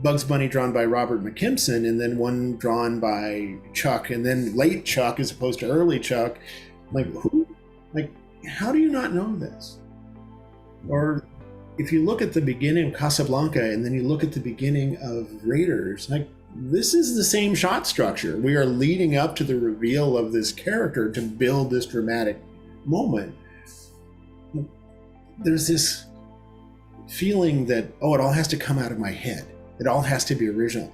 Bugs Bunny drawn by Robert McKimson and then one drawn by Chuck, and then late Chuck as opposed to early Chuck. Like, who? Like, how do you not know this? Or if you look at the beginning of Casablanca and then you look at the beginning of Raiders, like, this is the same shot structure. We are leading up to the reveal of this character to build this dramatic moment. There's this feeling that, it all has to come out of my head. It all has to be original.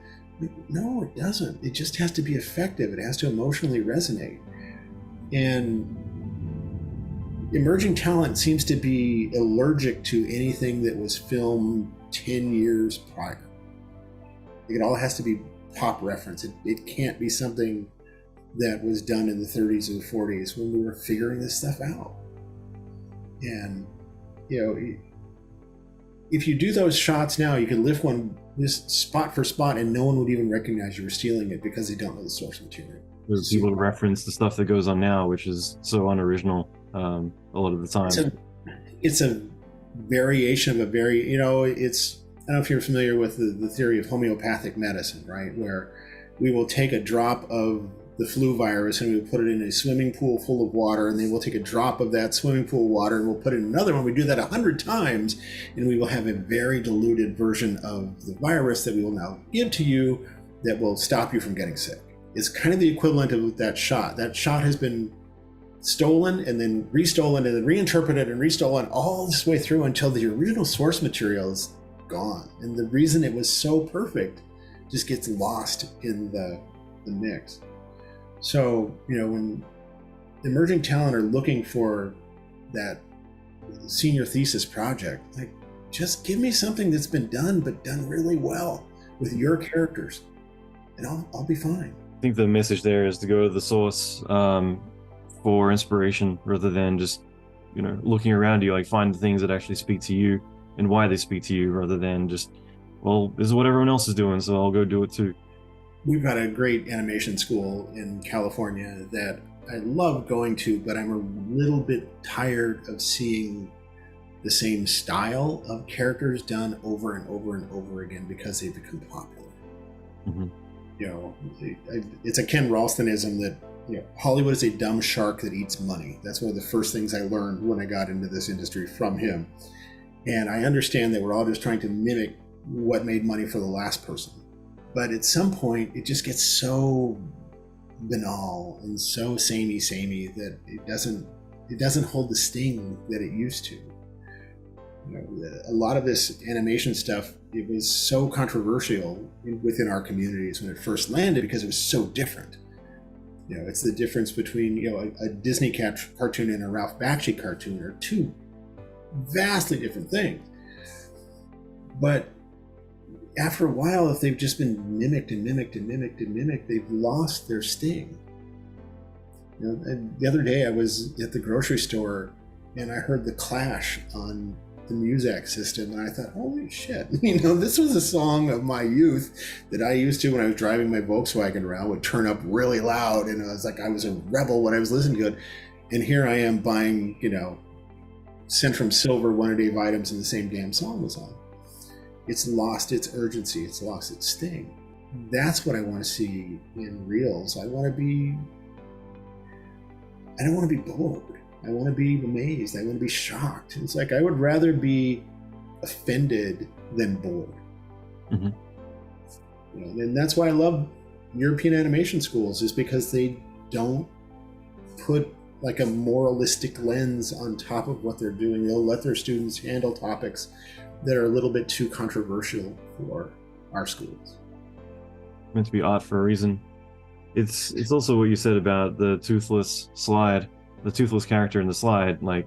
No, it doesn't. It just has to be effective. It has to emotionally resonate. And emerging talent seems to be allergic to anything that was filmed 10 years prior. It all has to be pop reference. It can't be something that was done in the 30s or the 40s when we were figuring this stuff out. And, if you do those shots now, you can lift one just spot for spot and no one would even recognize you were stealing it because they don't know the source material. There's people who reference the stuff that goes on now, which is so unoriginal a lot of the time. It's a variation of I don't know if you're familiar with the theory of homeopathic medicine, right? Where we will take a drop of the flu virus and we will put it in a swimming pool full of water, and then we'll take a drop of that swimming pool water and we'll put it in another one. We do that 100 times and we will have a very diluted version of the virus that we will now give to you that will stop you from getting sick. It's kind of the equivalent of that shot. That shot has been stolen and then restolen and then reinterpreted and restolen all this way through until the original source material is gone. And the reason it was so perfect just gets lost in the mix. So, when emerging talent are looking for that senior thesis project, like, just give me something that's been done, but done really well with your characters, and I'll be fine. I think the message there is to go to the source for inspiration, rather than just looking around you. Like, find the things that actually speak to you and why they speak to you, rather than just, well, this is what everyone else is doing, so I'll go do it too. We've got a great animation school in California that I love going to, but I'm a little bit tired of seeing the same style of characters done over and over and over again because they've become popular. Mm-hmm. It's a Ken Ralstonism that Hollywood is a dumb shark that eats money. That's one of the first things I learned when I got into this industry from him. And I understand that we're all just trying to mimic what made money for the last person. But at some point, it just gets so banal and so samey that it doesn't hold the sting that it used to. A lot of this animation stuff, it was so controversial within our communities when it first landed because it was so different. It's the difference between a Disney cartoon and a Ralph Bakshi cartoon are two vastly different things. But after a while, if they've just been mimicked, they've lost their sting. The other day I was at the grocery store and I heard The Clash on the Muzak system, and I thought, holy shit, this was a song of my youth that I used to, when I was driving my Volkswagen around, would turn up really loud, and I was a rebel when I was listening to it. And here I am buying, Centrum Silver one-a-day items, and the same damn song was on. It's lost its urgency, it's lost its sting. That's what I want to see in Reels. I don't want to be bored. I want to be amazed. I want to be shocked. It's like, I would rather be offended than bored. Mm-hmm. And that's why I love European animation schools, is because they don't put like a moralistic lens on top of what they're doing. They'll let their students handle topics that are a little bit too controversial for our schools. Meant to be art for a reason. It's also what you said about the toothless slide. The toothless character in the slide, like,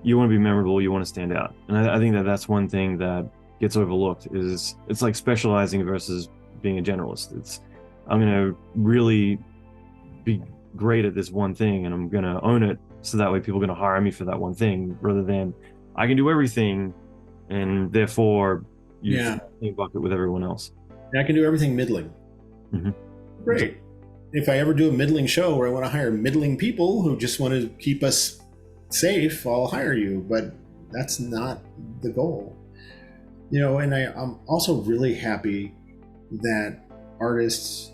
you want to be memorable, you want to stand out. And I think that's one thing that gets overlooked, is it's like specializing versus being a generalist. I'm going to really be great at this one thing, and I'm going to own it, so that way people are going to hire me for that one thing, rather than I can do everything and therefore use the same bucket with everyone else. And I can do everything middling. Mm-hmm. Great. If I ever do a middling show where I want to hire middling people who just want to keep us safe, I'll hire you. But that's not the goal. And I'm also really happy that artists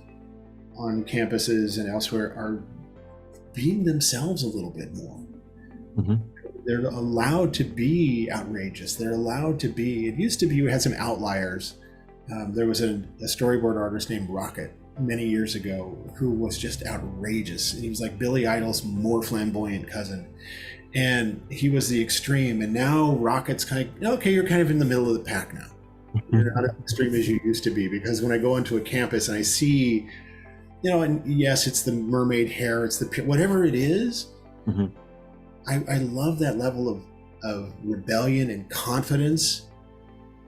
on campuses and elsewhere are being themselves a little bit more. Mm-hmm. They're allowed to be outrageous. They're allowed to be, it used to be, we had some outliers. There was a storyboard artist named Rocket many years ago who was just outrageous. He was like Billy Idol's more flamboyant cousin, and he was the extreme. And now Rocket's kind of, okay, you're kind of in the middle of the pack now. You're not as extreme as you used to be, because when I go into a campus and I see, and yes, it's the mermaid hair, it's the whatever it is, mm-hmm. I love that level of rebellion and confidence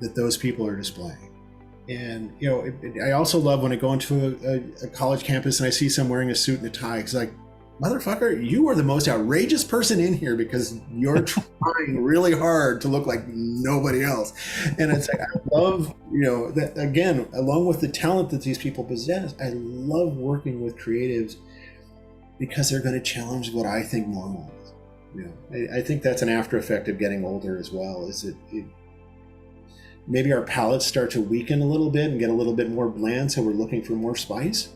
that those people are displaying. And, I also love when I go into a college campus and I see someone wearing a suit and a tie. It's like, motherfucker, you are the most outrageous person in here because you're trying really hard to look like nobody else. And it's like, I love, that again, along with the talent that these people possess, I love working with creatives because they're going to challenge what I think normal is. I think that's an after effect of getting older as well, is it maybe our palates start to weaken a little bit and get a little bit more bland, so we're looking for more spice.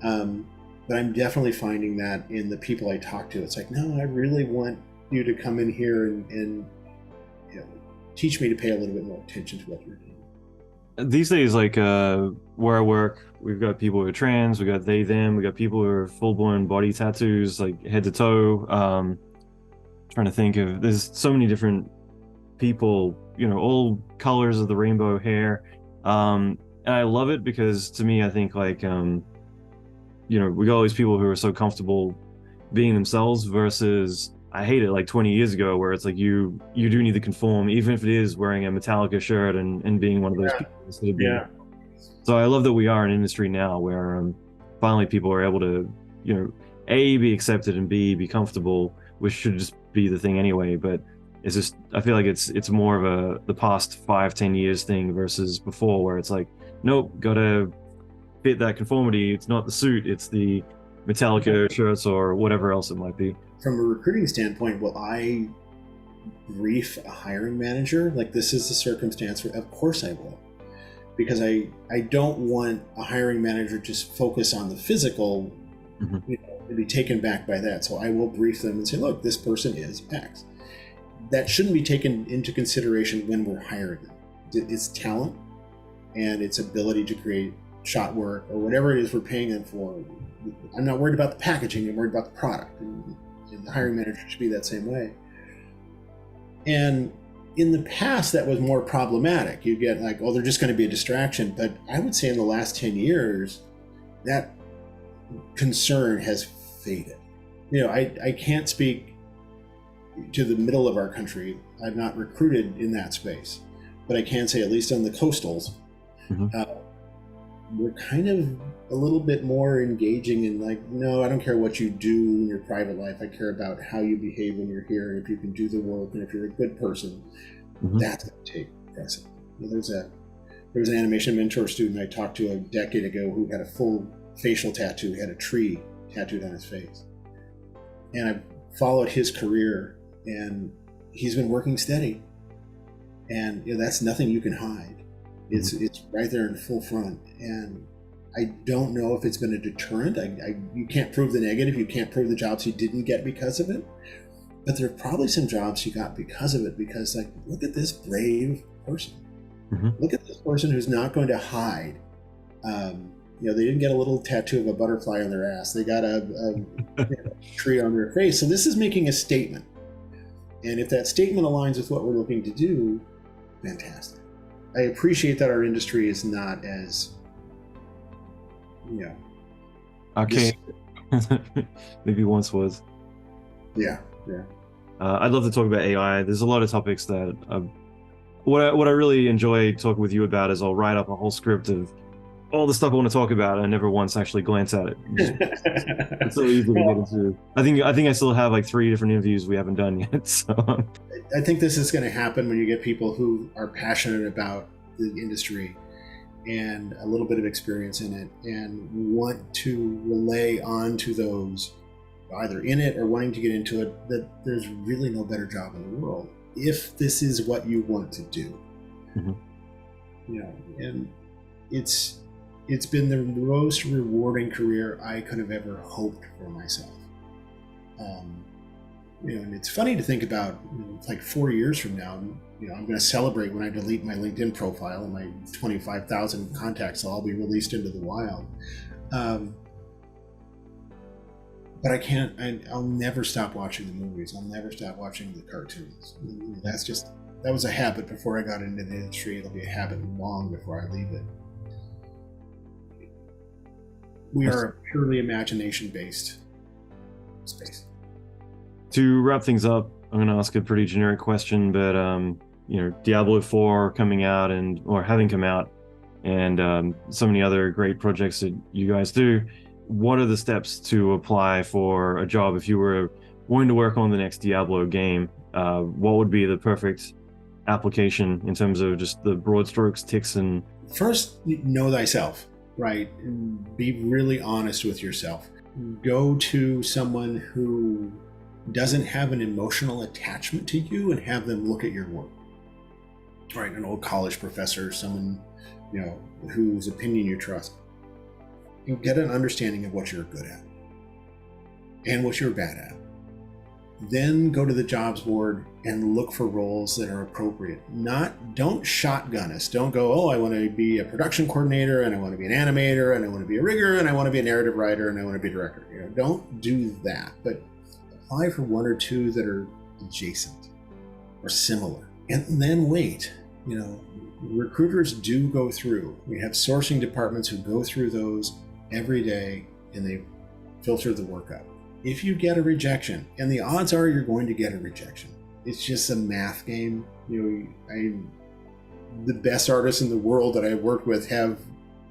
But I'm definitely finding that in the people I talk to. It's like, no, I really want you to come in here and teach me to pay a little bit more attention to what you're doing. These days, like where I work, we've got people who are trans, we got they, them, we got people who are full-blown body tattoos, like head to toe. Trying to think of, there's so many different people, all colors of the rainbow hair. And I love it because to me, I think like, we got all these people who are so comfortable being themselves versus I hate it like 20 years ago where it's like you do need to conform, even if it is wearing a Metallica shirt and being one of those people instead of being. So I love that we are an industry now where finally people are able to, A, be accepted, and B, be comfortable, which should just be the thing anyway. But it's just, I feel like it's more of the past 5-10 years thing versus before where it's like, nope, gotta fit that conformity. It's not the suit, it's the Metallica shirts or whatever else it might be. From a recruiting standpoint, will I brief a hiring manager like this is the circumstance? Of course I will, because I don't want a hiring manager just focus on the physical, and be taken back by that. So I will brief them and say, look, this person is X. That shouldn't be taken into consideration when we're hiring them. It's talent and its ability to create shot work or whatever it is we're paying them for. I'm not worried about the packaging, I'm worried about the product. And the hiring manager should be that same way. And in the past, that was more problematic. You get like, oh, they're just going to be a distraction. But I would say in the last 10 years, that concern has faded. I can't speak to the middle of our country. I've not recruited in that space. But I can say, at least on the coastals, we're kind of a little bit more engaging in like, no, I don't care what you do in your private life. I care about how you behave when you're here, and if you can do the work, and if you're a good person, that's going to take precedent. There was an animation mentor student I talked to a decade ago who had a full facial tattoo. He had a tree tattooed on his face. And I followed his career, and he's been working steady. And that's nothing you can hide. It's right there in full front. And I don't know if it's been a deterrent. You can't prove the negative. You can't prove the jobs he didn't get because of it. But there are probably some jobs he got because of it. Because like, look at this brave person. Look at this person who's not going to hide. They didn't get a little tattoo of a butterfly on their ass. They got a tree on their face. So this is making a statement. And if that statement aligns with what we're looking to do, fantastic. I appreciate that our industry is not as, archaic. Maybe once was. Yeah. I'd love to talk about AI. There's a lot of topics that what I really enjoy talking with you about is I'll write up a whole script of all the stuff I want to talk about. I never once actually glance at it. It's so easy to get into. I think I still have like 3 different interviews we haven't done yet. So I think this is going to happen when you get people who are passionate about the industry and a little bit of experience in it and want to relay on to those either in it or wanting to get into it that there's really no better job in the world if this is what you want to do. And it's been the most rewarding career I could have ever hoped for myself. And it's funny to think about, like 4 years from now, I'm going to celebrate when I delete my LinkedIn profile and my 25,000 contacts will all be released into the wild. But I'll never stop watching the movies. I'll never stop watching the cartoons. That was a habit before I got into the industry. It'll be a habit long before I leave it. We are a purely imagination-based space. To wrap things up, I'm going to ask a pretty generic question, but Diablo 4 coming out or having come out, and so many other great projects that you guys do. What are the steps to apply for a job if you were wanting to work on the next Diablo game? What would be the perfect application in terms of just the broad strokes, ticks, and... First, know thyself, right? Be really honest with yourself. Go to someone who doesn't have an emotional attachment to you and have them look at your work. Right, an old college professor, someone whose opinion you trust. You get an understanding of what you're good at and what you're bad at. Then go to the jobs board and look for roles that are appropriate. Don't shotgun us. Don't go, oh, I want to be a production coordinator, and I want to be an animator, and I want to be a rigger, and I want to be a narrative writer, and I want to be a director. Don't do that, but apply for 1 or 2 that are adjacent or similar. and then wait. Recruiters do go through. We have sourcing departments who go through those every day, and they filter the work up. If you get a rejection, and the odds are you're going to get a rejection, it's just a math game. The best artists in the world that I've worked with have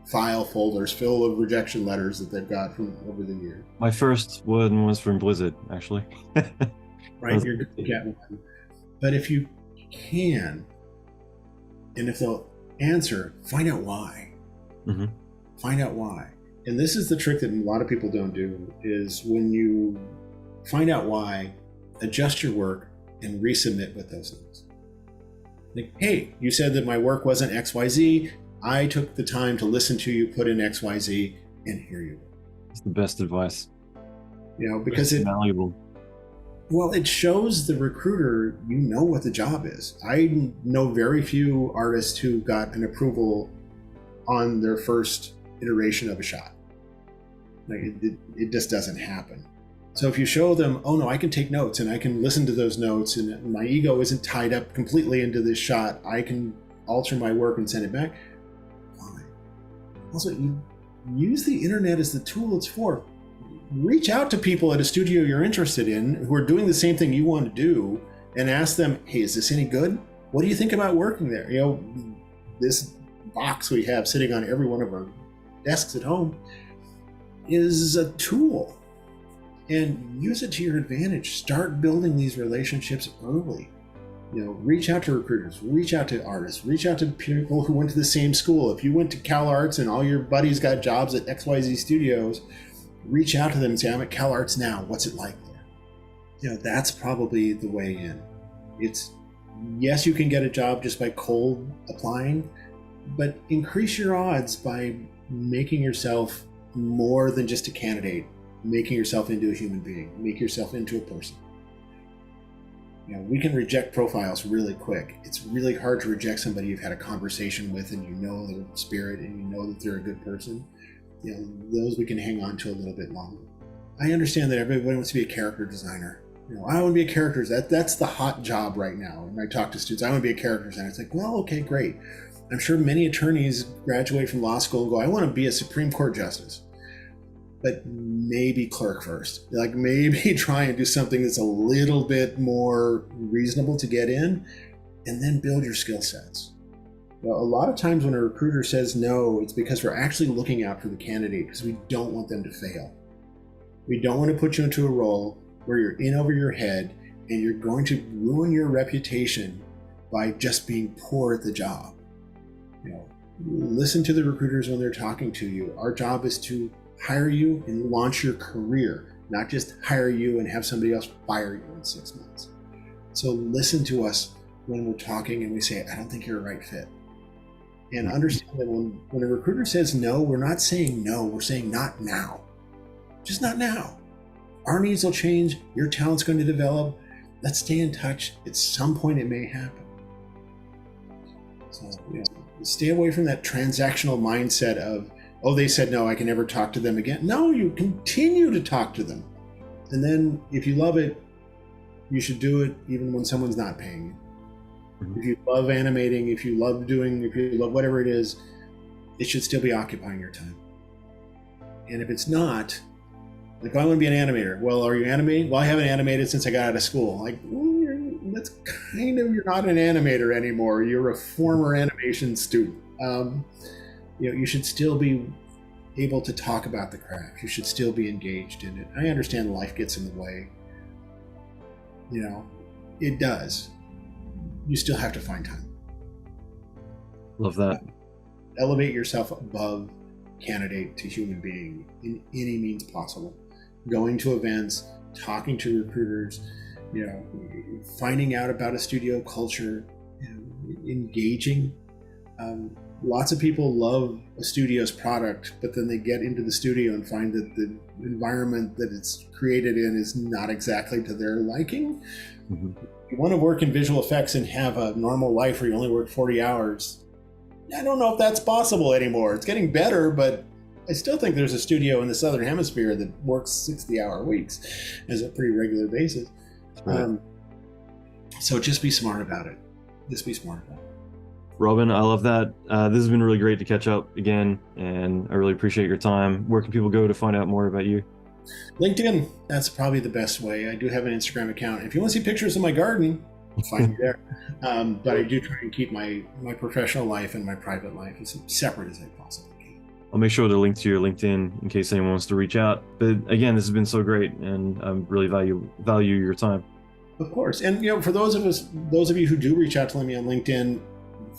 file folders full of rejection letters that they've got from over the years. My first one was from Blizzard, actually. Right, you're going to get one. But if you can, and if they'll answer, find out why. Mm-hmm. Find out why. And this is the trick that a lot of people don't do, is when you find out why, adjust your work and resubmit with those notes. Like, hey, you said that my work wasn't XYZ. I took the time to listen to you, put in XYZ, and here you go. It's the best advice. Because it's valuable. Well, it shows the recruiter you know what the job is. I know very few artists who got an approval on their first iteration of a shot. It just doesn't happen. So if you show them, oh no, I can take notes and I can listen to those notes, and my ego isn't tied up completely into this shot, I can alter my work and send it back, fine. Also, you use the internet as the tool it's for. Reach out to people at a studio you're interested in who are doing the same thing you want to do and ask them, hey, is this any good? What do you think about working there? This box we have sitting on every one of our desks at home is a tool, and use it to your advantage. Start building these relationships early. Reach out to recruiters, reach out to artists, reach out to people who went to the same school. If you went to Cal Arts and all your buddies got jobs at XYZ Studios, reach out to them and say, I'm at Cal Arts now. What's it like there? That's probably the way in. Yes, you can get a job just by cold applying, but increase your odds by making yourself more than just a candidate, making yourself into a human being, make yourself into a person. We can reject profiles really quick. It's really hard to reject somebody you've had a conversation with and you know their spirit and you know that they're a good person. Those we can hang on to a little bit longer. I understand that everybody wants to be a character designer. I want to be a character designer. That's the hot job right now. When I talk to students, I want to be a character designer. It's like, well, okay, great. I'm sure many attorneys graduate from law school and go, I want to be a Supreme Court justice. But maybe clerk first. Maybe try and do something that's a little bit more reasonable to get in, and then build your skill sets. A lot of times when a recruiter says no, it's because we're actually looking out for the candidate because we don't want them to fail. We don't want to put you into a role where you're in over your head and you're going to ruin your reputation by just being poor at the job. Listen to the recruiters when they're talking to you. Our job is to hire you and launch your career, not just hire you and have somebody else fire you in 6 months. So listen to us when we're talking and we say, I don't think you're a right fit. And understand that when a recruiter says no, we're not saying no, we're saying not now. Just not now. Our needs will change, your talent's going to develop. Let's stay in touch. At some point it may happen. So stay away from that transactional mindset of, oh, they said no, I can never talk to them again. No, you continue to talk to them. And then if you love it, you should do it even when someone's not paying you. If you love animating, if you love whatever it is, it should still be occupying your time. And if it's not, I want to be an animator. Well, are you animating? Well, I haven't animated since I got out of school. That's you're not an animator anymore. You're a former animation student. You should still be able to talk about the craft. You should still be engaged in it. I understand life gets in the way. It does. You still have to find time. Love that. Elevate yourself above candidate to human being in any means possible. Going to events, talking to recruiters, finding out about a studio culture, engaging. Lots of people love a studio's product, but then they get into the studio and find that the environment that it's created in is not exactly to their liking. Mm-hmm. You want to work in visual effects and have a normal life where you only work 40 hours. I don't know if that's possible anymore. It's getting better, but I still think there's a studio in the Southern Hemisphere that works 60-hour weeks as a pretty regular basis. Right. So just be smart about it. Just be smart about it. Robin, I love that. This has been really great to catch up again, and I really appreciate your time. Where can people go to find out more about you? LinkedIn, that's probably the best way. I do have an Instagram account. If you want to see pictures of my garden, find me there. But I do try and keep my professional life and my private life as separate as I possibly can. I'll make sure to link to your LinkedIn in case anyone wants to reach out. But again, this has been so great, and I really value your time. Of course. And for those of you who do reach out to me on LinkedIn,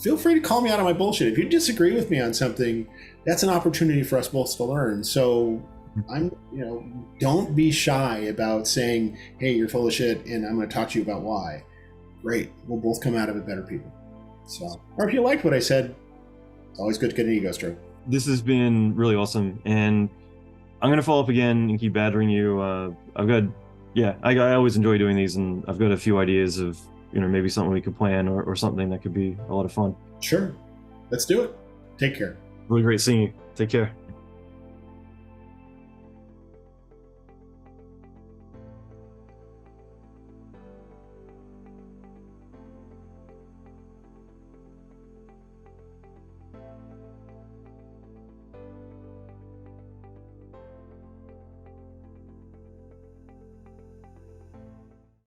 feel free to call me out on my bullshit. If you disagree with me on something, that's an opportunity for us both to learn. So don't be shy about saying, hey, you're full of shit, and I'm going to talk to you about why. Great. We'll both come out of it better people. So, or if you liked what I said, it's always good to get an ego stroke. This has been really awesome, and I'm going to follow up again and keep battering you. I always enjoy doing these, and I've got a few ideas of, maybe something we could plan or something that could be a lot of fun. Sure. Let's do it. Take care. Really great seeing you. Take care.